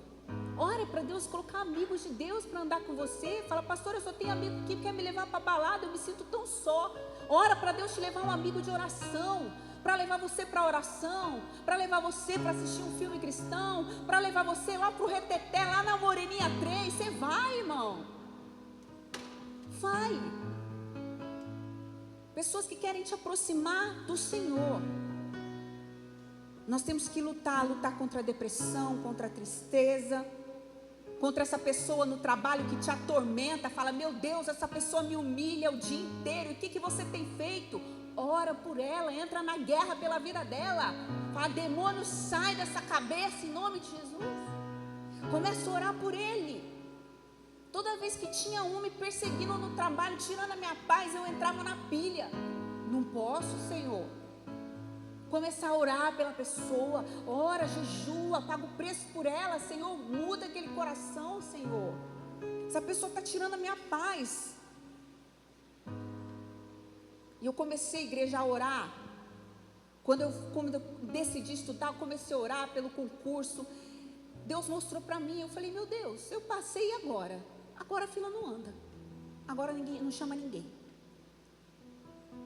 A: Ora para Deus colocar amigos de Deus para andar com você. Fala, pastor, eu só tenho amigo que quer me levar para balada, eu me sinto tão só. Ora para Deus te levar um amigo de oração, para levar você para oração, para levar você para assistir um filme cristão, para levar você lá para o Reteté, lá na Moreninha 3. Você vai, irmão. Vai. Pessoas que querem te aproximar do Senhor. Nós temos que lutar contra a depressão, contra a tristeza, contra essa pessoa no trabalho que te atormenta. Fala, meu Deus, essa pessoa me humilha o dia inteiro. E o que você tem feito? Ora por ela, entra na guerra pela vida dela. Fala, demônio, sai dessa cabeça em nome de Jesus. Começa a orar por ele. Toda vez que tinha um me perseguindo no trabalho, tirando a minha paz, eu entrava na pilha. Não posso, Senhor. Começar a orar pela pessoa, ora, jejua, paga o preço por ela, Senhor, muda aquele coração, Senhor. Essa pessoa está tirando a minha paz. E eu comecei, igreja, a orar. Quando eu decidi estudar, eu comecei a orar pelo concurso. Deus mostrou para mim, eu falei, meu Deus, eu passei e agora? Agora a fila não anda. Agora ninguém, não chama ninguém.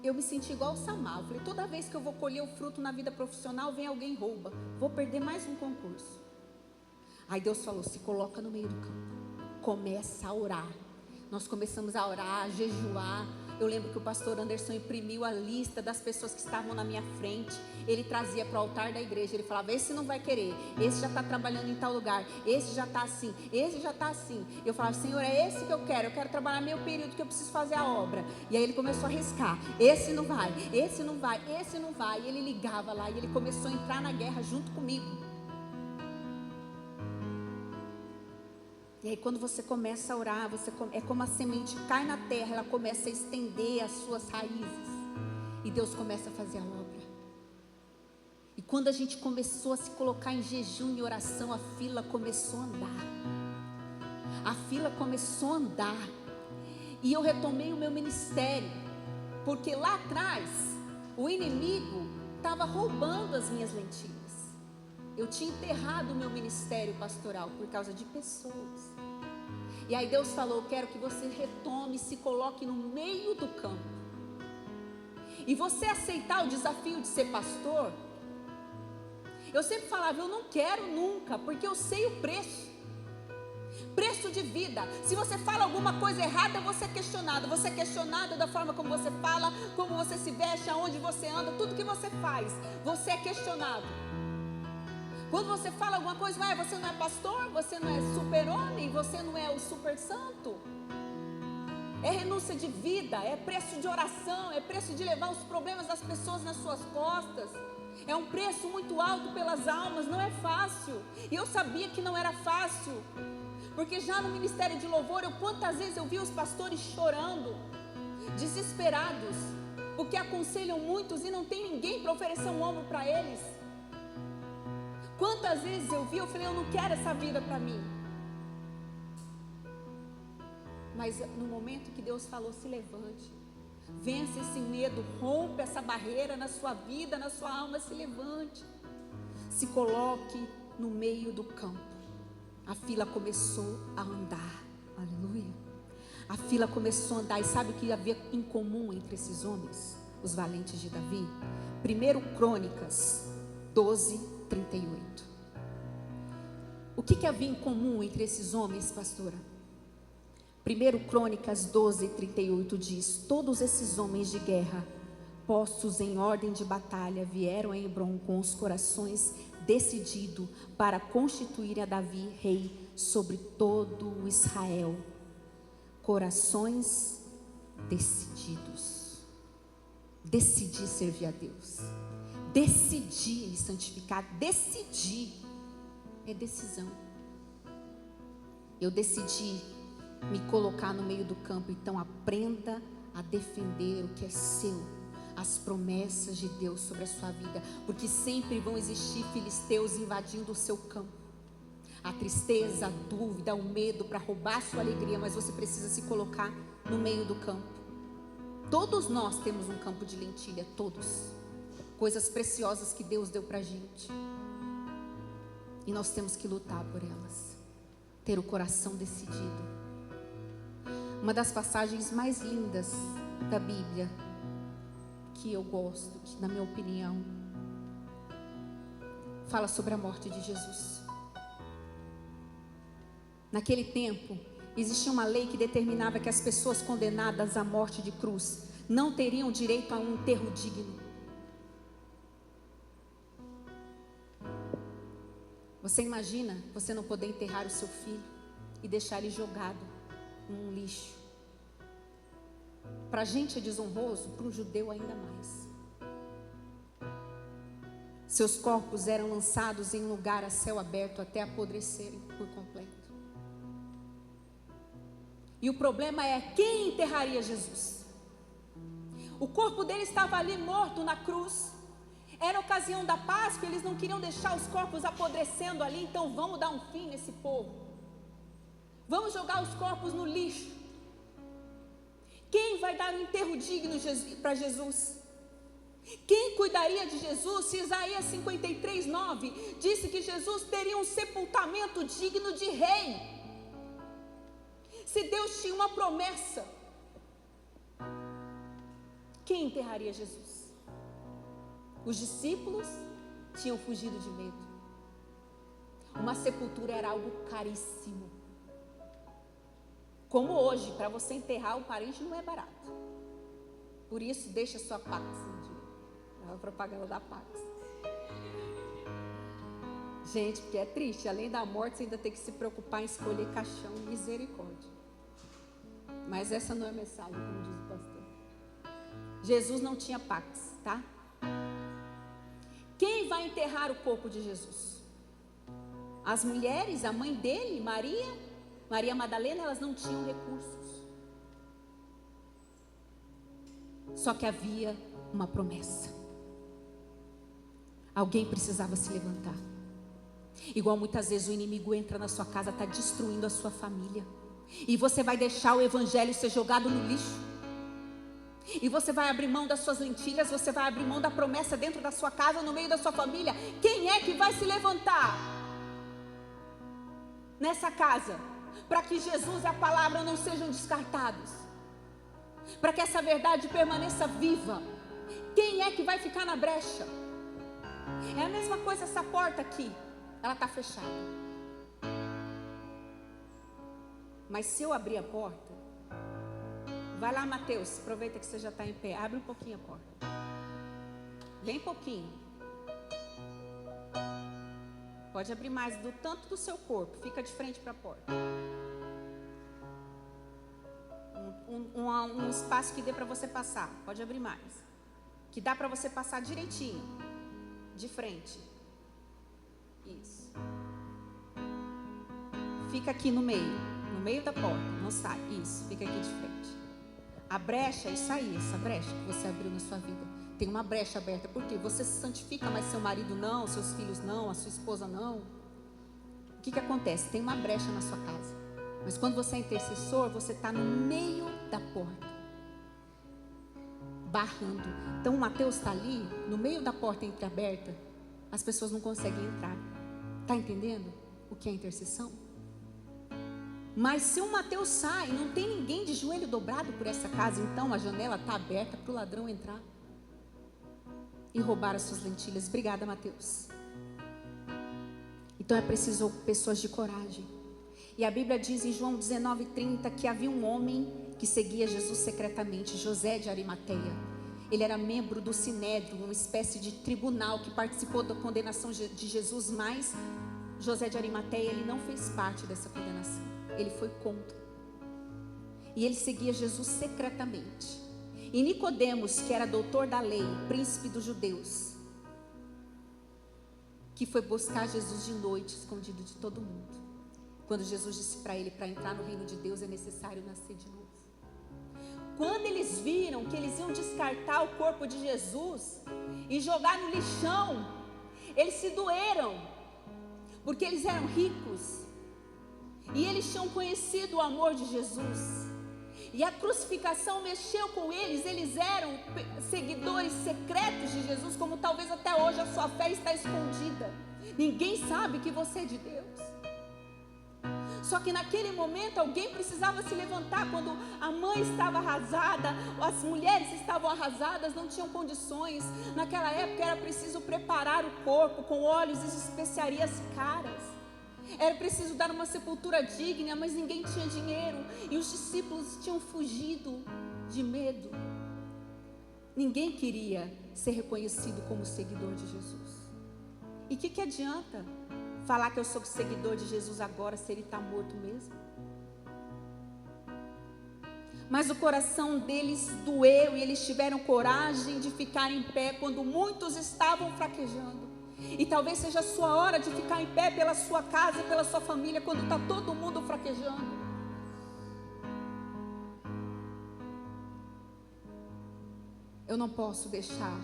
A: Eu me senti igual o Samar. Eu falei, toda vez que eu vou colher o fruto na vida profissional, vem alguém e rouba. Vou perder mais um concurso. Aí Deus falou, se coloca no meio do campo. Começa a orar. Nós começamos a orar, a jejuar. Eu lembro que o pastor Anderson imprimiu a lista das pessoas que estavam na minha frente. Ele trazia para o altar da igreja. Ele falava: esse não vai querer, esse já está trabalhando em tal lugar, esse já está assim, esse já está assim. Eu falava: Senhor, é esse que eu quero trabalhar meu período que eu preciso fazer a obra. E aí ele começou a riscar: esse não vai, esse não vai, esse não vai. E ele ligava lá e ele começou a entrar na guerra junto comigo. E aí quando você começa a orar, é como a semente cai na terra, ela começa a estender as suas raízes. E Deus começa a fazer a obra. E quando a gente começou a se colocar em jejum e oração, a fila começou a andar. A fila começou a andar. E eu retomei o meu ministério. Porque lá atrás, o inimigo estava roubando as minhas lentilhas. Eu tinha enterrado o meu ministério pastoral por causa de pessoas. E aí Deus falou: eu quero que você retome e se coloque no meio do campo. E você aceitar o desafio de ser pastor. Eu sempre falava: eu não quero nunca, porque eu sei o preço. Preço de vida. Se você fala alguma coisa errada, você é questionado. Você é questionado da forma como você fala, como você se veste, aonde você anda, tudo que você faz. Você é questionado. Quando você fala alguma coisa: você não é pastor, você não é super-homem, você não é o super-santo. É renúncia de vida, é preço de oração, é preço de levar os problemas das pessoas nas suas costas. É um preço muito alto pelas almas, não é fácil. E eu sabia que não era fácil, porque já no ministério de louvor, quantas vezes eu vi os pastores chorando, desesperados, porque aconselham muitos e não tem ninguém para oferecer um ombro para eles. Quantas vezes eu vi, eu falei: eu não quero essa vida para mim. Mas no momento que Deus falou: se levante, vença esse medo, rompa essa barreira na sua vida, na sua alma, se levante, se coloque no meio do campo. A fila começou a andar, aleluia. A fila começou a andar. E sabe o que havia em comum entre esses homens, os valentes de Davi? 1 Crônicas 12:38. O que havia em comum entre esses homens, pastora? 1 Crônicas 12:38 diz: todos esses homens de guerra, postos em ordem de batalha, vieram a Hebrom com os corações decididos para constituir a Davi rei sobre todo o Israel. Corações decididos. Decidi servir a Deus. Decidi me santificar. Decidi. É decisão. Eu decidi me colocar no meio do campo. Então aprenda a defender o que é seu, as promessas de Deus sobre a sua vida, porque sempre vão existir filisteus invadindo o seu campo. A tristeza, a dúvida, o medo para roubar a sua alegria, mas você precisa se colocar no meio do campo. Todos nós temos um campo de lentilha, todos, coisas preciosas que Deus deu para a gente, e nós temos que lutar por elas, ter o coração decidido. Uma das passagens mais lindas da Bíblia, que eu gosto, que na minha opinião, fala sobre a morte de Jesus. Naquele tempo, existia uma lei que determinava que as pessoas condenadas à morte de cruz não teriam direito a um enterro digno. Você imagina você não poder enterrar o seu filho e deixar ele jogado num lixo? Para a gente é desonroso, para um judeu ainda mais. Seus corpos eram lançados em um lugar a céu aberto até apodrecerem por completo. E o problema é: quem enterraria Jesus? O corpo dele estava ali morto na cruz. Era a ocasião da Páscoa, eles não queriam deixar os corpos apodrecendo ali. Então vamos dar um fim nesse povo. Vamos jogar os corpos no lixo. Quem vai dar um enterro digno para Jesus? Quem cuidaria de Jesus se Isaías 53:9 disse que Jesus teria um sepultamento digno de rei? Se Deus tinha uma promessa, quem enterraria Jesus? Os discípulos tinham fugido de medo. Uma sepultura era algo caríssimo. Como hoje, para você enterrar um parente não é barato. Por isso, deixa sua Pax um dia. É a propaganda da Pax. Gente, porque é triste. Além da morte, você ainda tem que se preocupar em escolher caixão. Misericórdia. Mas essa não é a mensagem, como diz o pastor. Jesus não tinha Pax, tá? Quem vai enterrar o corpo de Jesus? As mulheres, a mãe dele, Maria Madalena, elas não tinham recursos. Só que havia uma promessa. Alguém precisava se levantar. Igual muitas vezes o inimigo entra na sua casa, está destruindo a sua família. E você vai deixar o evangelho ser jogado no lixo. E você vai abrir mão das suas lentilhas, você vai abrir mão da promessa dentro da sua casa, no meio da sua família. Quem é que vai se levantar nessa casa para que Jesus e a palavra não sejam descartados? Para que essa verdade permaneça viva? Quem é que vai ficar na brecha? É a mesma coisa essa porta aqui, ela está fechada. Mas se eu abrir a porta, vai lá, Mateus, aproveita que você já está em pé, abre um pouquinho a porta, bem pouquinho, pode abrir mais do tanto do seu corpo, fica de frente para a porta, um espaço que dê para você passar, pode abrir mais, que dá para você passar direitinho, de frente, isso, fica aqui no meio da porta, não sai, isso, fica aqui de frente. A brecha, isso aí, essa brecha que você abriu na sua vida, tem uma brecha aberta, porque você se santifica, mas seu marido não, seus filhos não, a sua esposa não. O que acontece? Tem uma brecha na sua casa, mas quando você é intercessor, você está no meio da porta, barrando. Então o Mateus está ali, no meio da porta entreaberta, as pessoas não conseguem entrar. Está entendendo o que é intercessão? Mas se o Mateus sai, não tem ninguém de joelho dobrado por essa casa, então a janela está aberta para o ladrão entrar e roubar as suas lentilhas. Obrigada, Mateus. Então é preciso pessoas de coragem. E a Bíblia diz em João 19:30 que havia um homem que seguia Jesus secretamente, José de Arimateia. Ele era membro do Sinédrio, uma espécie de tribunal que participou da condenação de Jesus, mas José de Arimateia, ele não fez parte dessa condenação. Ele foi contra. E ele seguia Jesus secretamente. E Nicodemos, que era doutor da lei, príncipe dos judeus, que foi buscar Jesus de noite, escondido de todo mundo, quando Jesus disse para ele, para entrar no reino de Deus é necessário nascer de novo. Quando eles viram que eles iam descartar o corpo de Jesus e jogar no lixão, eles se doeram, porque eles eram ricos e eles tinham conhecido o amor de Jesus, e a crucificação mexeu com eles. Eles eram seguidores secretos de Jesus, como talvez até hoje a sua fé está escondida, ninguém sabe que você é de Deus. Só que naquele momento alguém precisava se levantar. Quando a mãe estava arrasada, as mulheres estavam arrasadas, não tinham condições. Naquela época era preciso preparar o corpo com óleos e especiarias caras. Era preciso dar uma sepultura digna, mas ninguém tinha dinheiro. E os discípulos tinham fugido de medo. Ninguém queria ser reconhecido como seguidor de Jesus. E o que adianta falar que eu sou seguidor de Jesus agora, se ele está morto mesmo? Mas o coração deles doeu e eles tiveram coragem de ficar em pé quando muitos estavam fraquejando. E talvez seja a sua hora de ficar em pé pela sua casa, pela sua família, quando está todo mundo fraquejando. Eu não posso deixar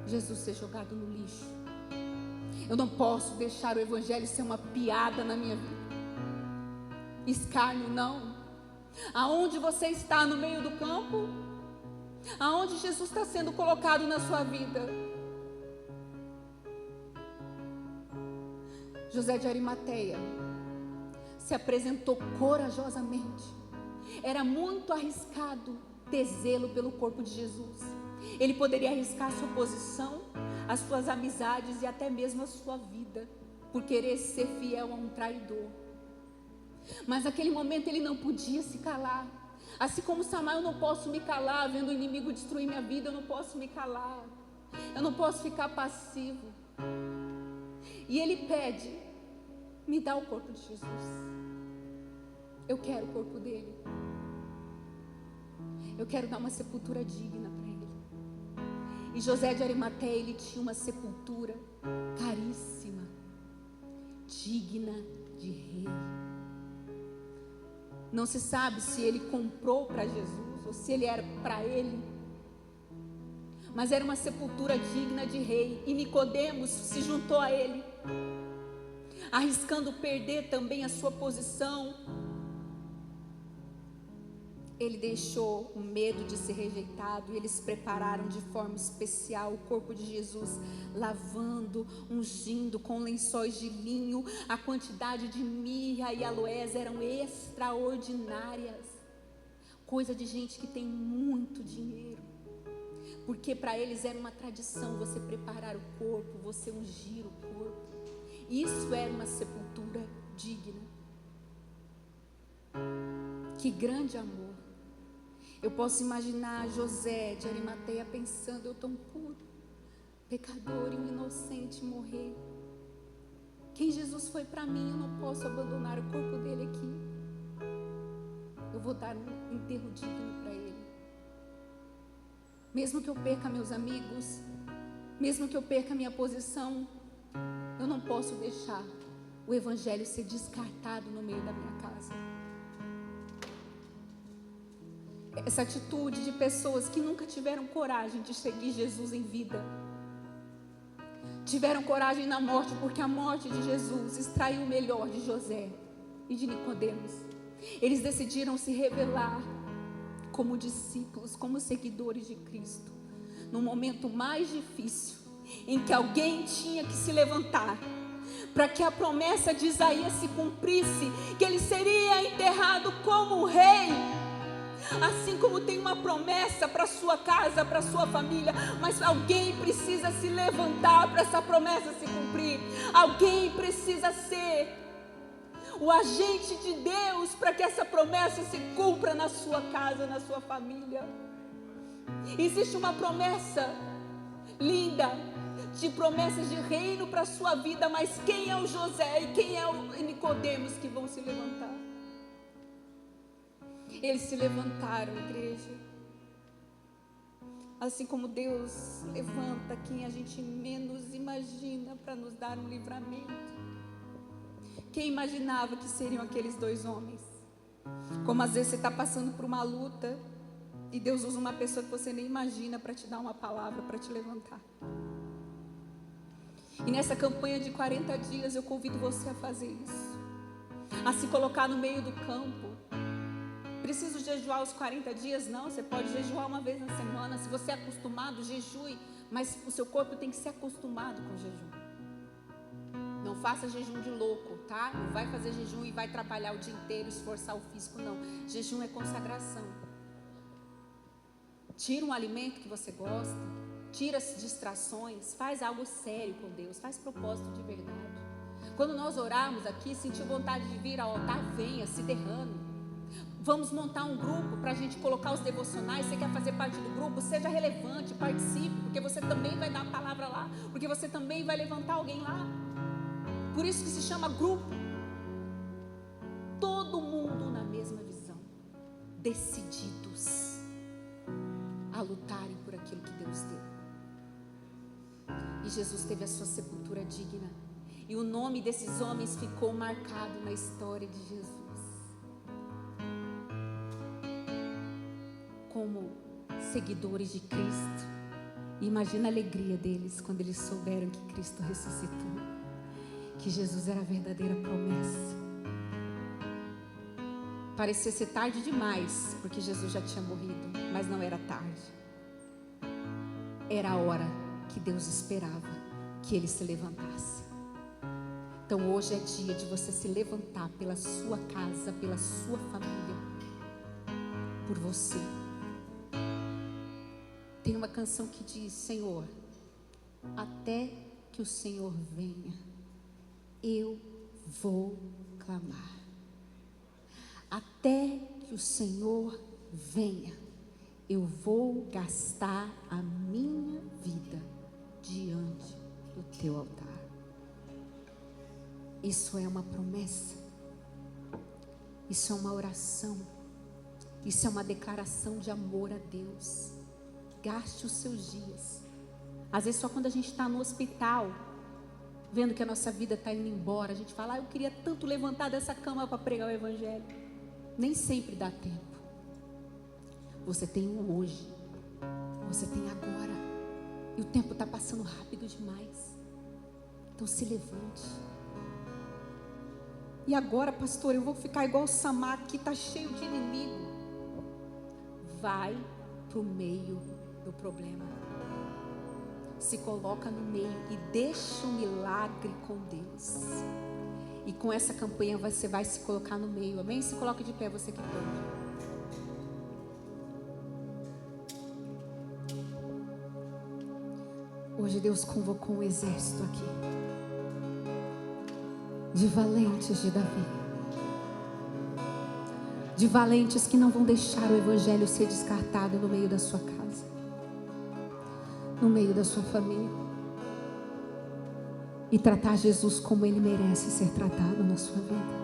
A: Jesus ser jogado no lixo. Eu não posso deixar o evangelho ser uma piada na minha vida. Escárnio não. Aonde você está, no meio do campo, aonde Jesus está sendo colocado na sua vida. José de Arimateia se apresentou corajosamente. Era muito arriscado ter zelo pelo corpo de Jesus. Ele poderia arriscar a sua posição, as suas amizades e até mesmo a sua vida, por querer ser fiel a um traidor. Mas naquele momento ele não podia se calar, Assim como Samar, eu não posso me calar, vendo o inimigo destruir minha vida, eu não posso me calar. Eu não posso ficar passivo. E ele pede, me dá o corpo de Jesus. Eu quero o corpo dele. Eu quero dar uma sepultura digna para ele. E José de Arimateia, ele tinha uma sepultura caríssima, digna de rei. Não se sabe se ele comprou para Jesus ou se ele era para ele, mas era uma sepultura digna de rei. E Nicodemos se juntou a ele, arriscando perder também a sua posição. Ele deixou o medo de ser rejeitado e eles prepararam de forma especial o corpo de Jesus, lavando, ungindo com lençóis de linho. A quantidade de mirra e aloés eram extraordinárias, coisa de gente que tem muito dinheiro, porque para eles era uma tradição você preparar o corpo, você ungir o corpo. Isso era uma sepultura digna. Que grande amor. Eu posso imaginar José de Arimateia pensando, eu tão puro, pecador e um inocente morrer. Quem Jesus foi para mim, eu não posso abandonar o corpo dele aqui. Eu vou dar um enterro digno para ele. Mesmo que eu perca meus amigos, mesmo que eu perca minha posição, eu não posso deixar o evangelho ser descartado no meio da minha casa. Essa atitude de pessoas que nunca tiveram coragem de seguir Jesus em vida, tiveram coragem na morte, porque a morte de Jesus extraiu o melhor de José e de Nicodemos. Eles decidiram se revelar como discípulos, como seguidores de Cristo, no momento mais difícil, em que alguém tinha que se levantar para que a promessa de Isaías se cumprisse, que ele seria enterrado como rei. Assim como tem uma promessa para sua casa, para sua família, mas alguém precisa se levantar para essa promessa se cumprir. Alguém precisa ser o agente de Deus para que essa promessa se cumpra na sua casa, na sua família. Existe uma promessa linda, de promessas de reino para a sua vida, mas quem é o José e quem é o Nicodemos que vão se levantar? Eles se levantaram, igreja. Assim como Deus levanta quem a gente menos imagina para nos dar um livramento. Quem imaginava que seriam aqueles dois homens? Como às vezes você está passando por uma luta e Deus usa uma pessoa que você nem imagina para te dar uma palavra, para te levantar. E nessa campanha de 40 dias eu convido você a fazer isso, a se colocar no meio do campo. Preciso jejuar os 40 dias? Não, você pode jejuar uma vez na semana. Se você é acostumado, jejue, mas o seu corpo tem que ser acostumado com o jejum. Não faça jejum de louco, tá? Não vai fazer jejum e vai trabalhar o dia inteiro, esforçar o físico, não. Jejum é consagração. Tira um alimento que você gosta, tira as distrações, faz algo sério com Deus, faz propósito de verdade. Quando nós orarmos aqui, sentiu vontade de vir ao altar, venha, se derrame. Vamos montar um grupo para a gente colocar os devocionais. Você quer fazer parte do grupo? Seja relevante, participe, porque você também vai dar a palavra lá, porque você também vai levantar alguém lá. Por isso que se chama grupo. Todo mundo na mesma visão, decididos a lutarem por aquilo que Deus deu. E Jesus teve a sua sepultura digna, e o nome desses homens ficou marcado na história de Jesus. Como seguidores de Cristo. E imagina a alegria deles quando eles souberam que Cristo ressuscitou, que Jesus era a verdadeira promessa. Parecia ser tarde demais, porque Jesus já tinha morrido, mas não era tarde. Era a hora que Deus esperava que ele se levantasse. Então hoje é dia de você se levantar pela sua casa, pela sua família, por você. Tem uma canção que diz: Senhor, até que o Senhor venha, eu vou clamar. Até que o Senhor venha, eu vou gastar a minha vida diante do teu altar. Isso é uma promessa, isso é uma oração, isso é uma declaração de amor a Deus. Gaste os seus dias. Às vezes só quando a gente está no hospital, vendo que a nossa vida está indo embora, a gente fala, eu queria tanto levantar dessa cama para pregar o evangelho. Nem sempre dá tempo. Você tem o hoje, você tem agora, e o tempo está passando rápido demais. Então se levante. E agora, pastor, eu vou ficar igual o Samar, que está cheio de inimigo. Vai para o meio do problema. Se coloca no meio e deixa o milagre com Deus. E com essa campanha você vai se colocar no meio, amém? Se coloca de pé, você que pode. Hoje Deus convocou um exército aqui, de valentes de Davi, de valentes que não vão deixar o evangelho ser descartado no meio da sua casa, no meio da sua família, e tratar Jesus como Ele merece ser tratado na sua vida.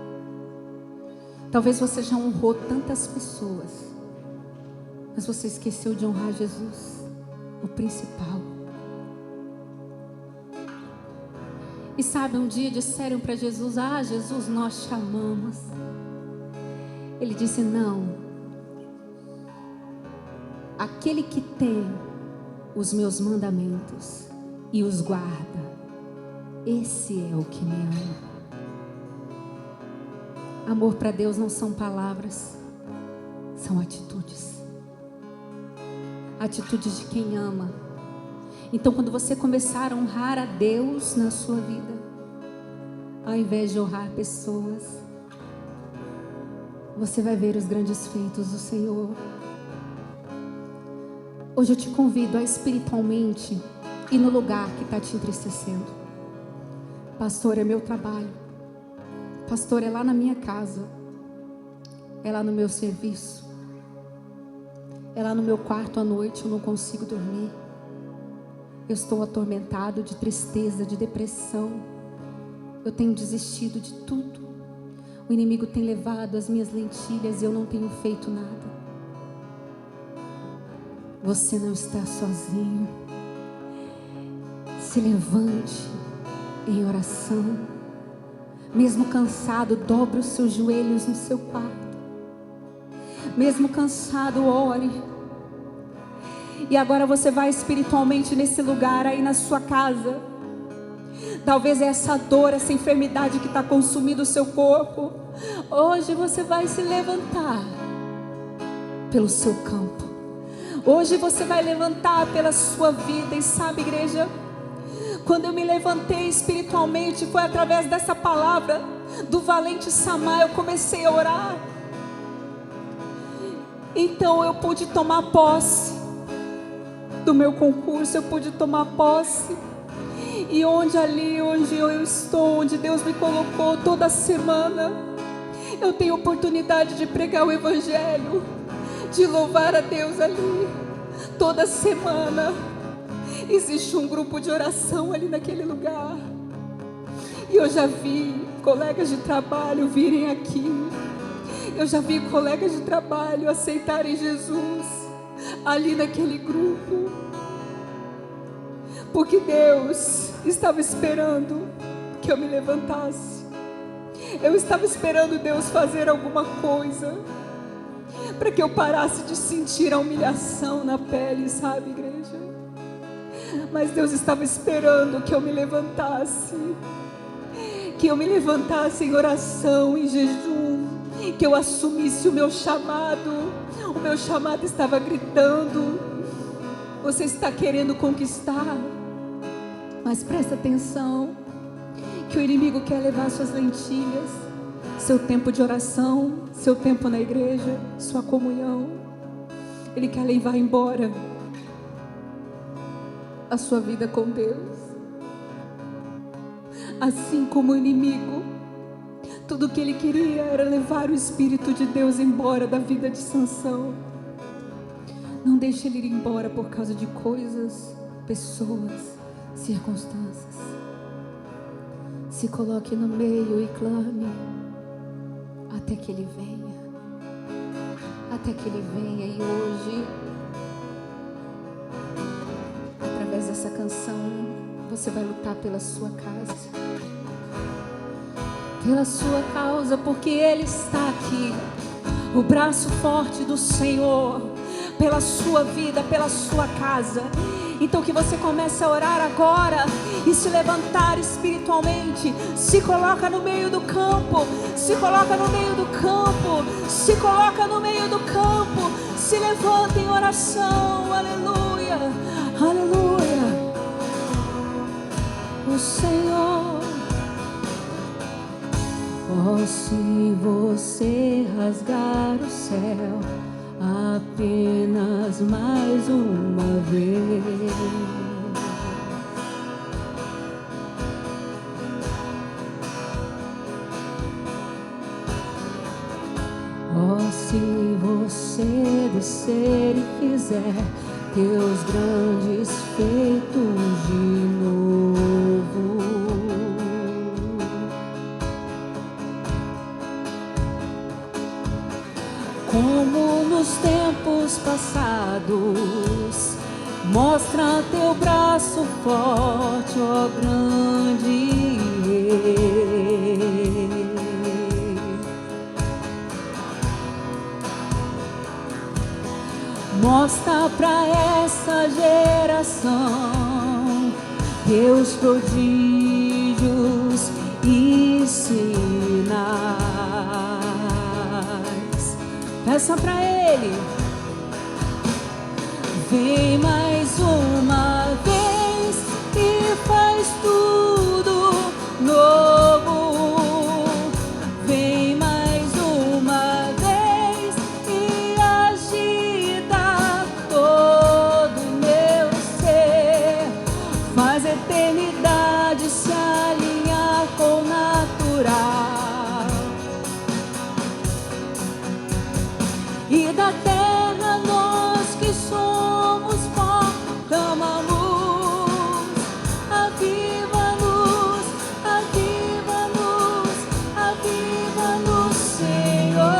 A: Talvez você já honrou tantas pessoas, mas você esqueceu de honrar Jesus, o principal. E sabe, um dia disseram para Jesus, Jesus, nós te amamos. Ele disse, não, aquele que tem os meus mandamentos e os guarda, esse é o que me ama. Amor para Deus não são palavras, são atitudes. Atitudes de quem ama. Então, quando você começar a honrar a Deus na sua vida, ao invés de honrar pessoas, você vai ver os grandes feitos do Senhor. Hoje eu te convido a espiritualmente ir no lugar que está te entristecendo. Pastor, é meu trabalho. Pastor, é lá na minha casa. É lá no meu serviço. É lá no meu quarto à noite, eu não consigo dormir. Eu estou atormentado de tristeza, de depressão. Eu tenho desistido de tudo. O inimigo tem levado as minhas lentilhas e eu não tenho feito nada. Você não está sozinho. Se levante em oração. Mesmo cansado, dobre os seus joelhos no seu quarto. Mesmo cansado, ore. E agora você vai espiritualmente nesse lugar aí na sua casa. Talvez é essa dor, essa enfermidade que está consumindo o seu corpo. Hoje você vai se levantar pelo seu campo. Hoje você vai levantar pela sua vida. E sabe, igreja, quando eu me levantei espiritualmente, foi através dessa palavra do valente Samar. Eu comecei a orar. Então eu pude tomar posse do meu concurso, eu pude tomar posse. E onde eu estou, onde Deus me colocou, toda semana eu tenho oportunidade de pregar o evangelho, de louvar a Deus ali. Toda semana existe um grupo de oração ali naquele lugar. E eu já vi colegas de trabalho virem aqui. Eu já vi colegas de trabalho aceitarem Jesus ali naquele grupo. Porque Deus estava esperando que eu me levantasse. Eu estava esperando Deus fazer alguma coisa para que eu parasse de sentir a humilhação na pele, sabe, igreja? Mas Deus estava esperando que eu me levantasse. Que eu me levantasse em oração, em jejum. Que eu assumisse o meu chamado. O meu chamado estava gritando. Você está querendo conquistar, mas presta atenção, que o inimigo quer levar suas lentilhas, seu tempo de oração, seu tempo na igreja, sua comunhão. Ele quer levar embora a sua vida com Deus. Assim como o inimigo, tudo que ele queria era levar o Espírito de Deus embora da vida de Sansão. Não deixe ele ir embora por causa de coisas, pessoas, circunstâncias. Se coloque no meio e clame até que ele venha. Até que ele venha. E hoje, através dessa canção, você vai lutar pela sua casa, pela sua causa, porque ele está aqui, o braço forte do Senhor, pela sua vida, pela sua casa. Então que você comece a orar agora e se levantar espiritualmente. Se coloca no meio do campo, se coloca no meio do campo, se coloca no meio do campo, se levanta em oração. Aleluia, aleluia. O Senhor, oh, se você rasgar o céu apenas mais uma vez, oh, se você descer e fizer teus grandes feitos de novo, como nos tempos passados, mostra teu braço forte, ó grande Rei. Mostra pra essa geração teus prodígios e sinais. Peça pra ele. Vem mais uma vez e faz tudo novo. Vem mais uma vez e agita todo meu ser. Faz a eternidade se alinhar com o natural. E da terra nós que somos pó, clamamos, aviva-nos, aviva-nos, aviva-nos, Senhor.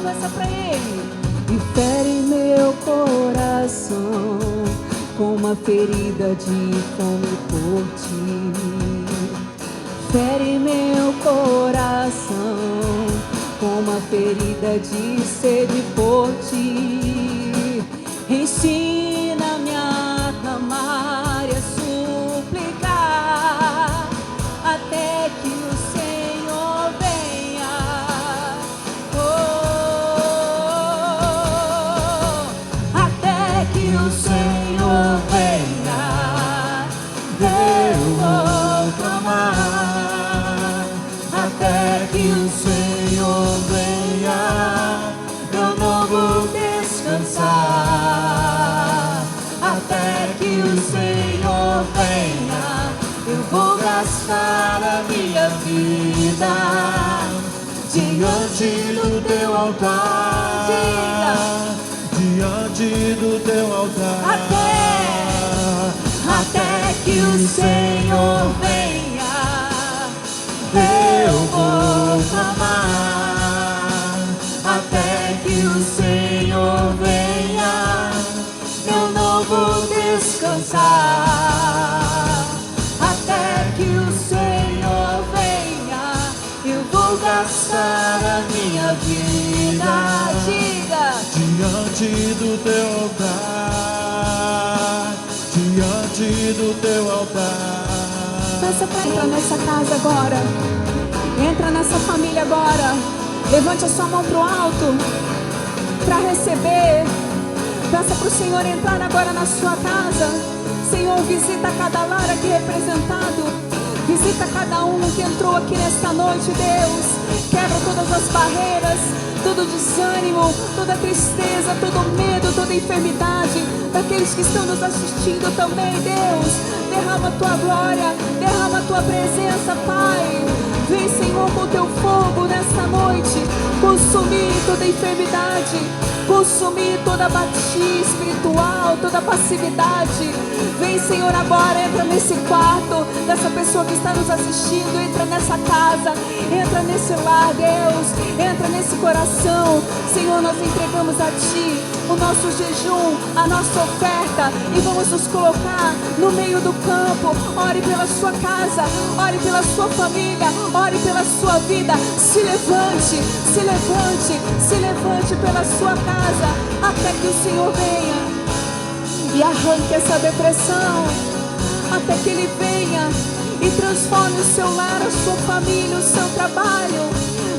A: Peça pra ele. E fere meu coração com uma ferida de fome por ti. Fere meu coração com uma ferida de sede por ti. Ensina-me a clamar e a suplicar até que o Senhor venha. Oh, até que o Senhor venha, eu vou clamar. Até que o Senhor venha, eu não vou descansar. Até que o Senhor venha, eu vou gastar a minha vida diante do teu altar. Diante do teu altar. Até que o Senhor venha, eu vou clamar. Até que o Senhor venha, eu não vou descansar. Até que o Senhor venha, eu vou gastar a minha vida. Diga. Diante do teu altar, diante do teu altar. Peça para entrar nessa casa agora. Entra nessa família agora. Levante a sua mão para o alto para receber. Peça para o Senhor entrar agora na sua casa. Senhor, visita cada lar aqui representado. Visita cada um que entrou aqui nesta noite, Deus. Quebra todas as barreiras, todo desânimo, toda tristeza, todo medo, toda enfermidade. Daqueles que estão nos assistindo também, Deus. Derrama a tua glória, derrama a tua presença, Pai. Vem, Senhor, com teu fogo nesta noite. consumir toda enfermidade, consumir toda apatia espiritual, toda passividade. Vem, Senhor, agora, entra nesse quarto dessa pessoa que está nos assistindo, entra nessa casa, entra nesse lar, Deus, entra nesse coração. Senhor, nós entregamos a Ti o nosso jejum, a nossa oferta, e vamos nos colocar no meio do campo. Ore pela sua casa, ore pela sua família, ore pela sua vida. Se levante, se levante, se levante pela sua casa, até que o Senhor venha e arranque essa depressão, até que Ele venha e transforme o seu lar, a sua família, o seu trabalho.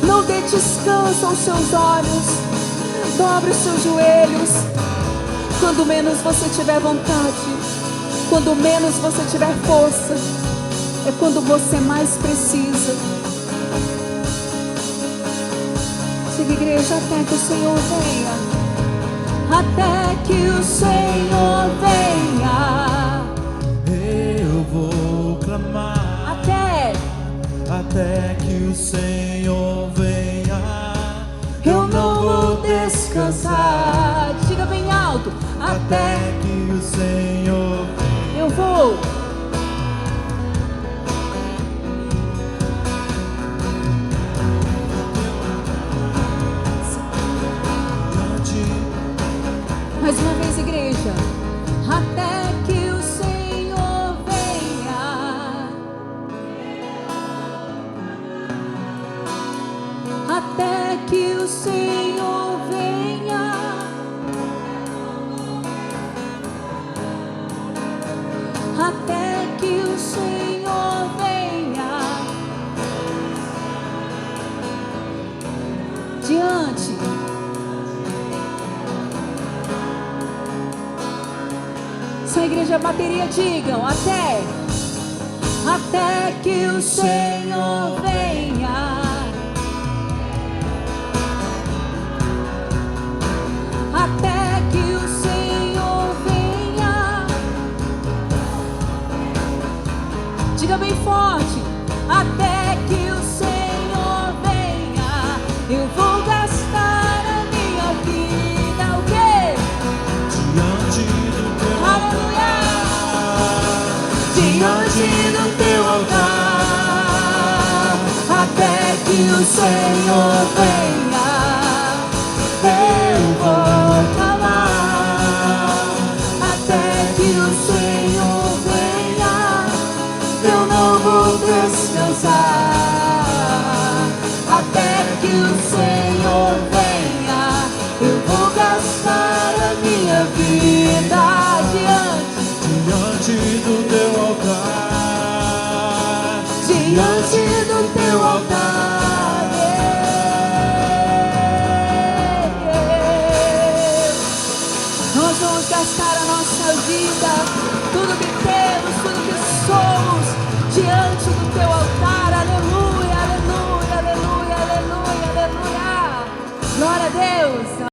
A: Não dê descanso aos seus olhos, dobre os seus joelhos. Quando menos você tiver vontade, quando menos você tiver força, é quando você mais precisa. Siga, igreja, até que o Senhor venha. Até que o Senhor venha,
B: eu vou clamar. Até que o Senhor venha,
A: eu não vou descansar. Diga bem alto.
B: Até que o Senhor venha,
A: eu vou. Mais uma vez, igreja. Até que o Senhor venha. Até que o Senhor venha. Até que o Senhor venha. Diante. Se a igreja, a bateria, digam até que o Senhor venha. Até que o Senhor venha. Diga bem forte. Até que o Senhor venha, eu vou gastar a minha vida. O quê?
B: diante do teu
A: Aleluia!
B: diante do teu altar.
A: Até que o Senhor venha, eu vou clamar. Até que o Senhor venha, eu não vou descansar. Até que o Senhor venha, eu vou gastar a minha vida
B: diante do teu altar.
A: diante do teu altar. Nós vamos gastar a nossa vida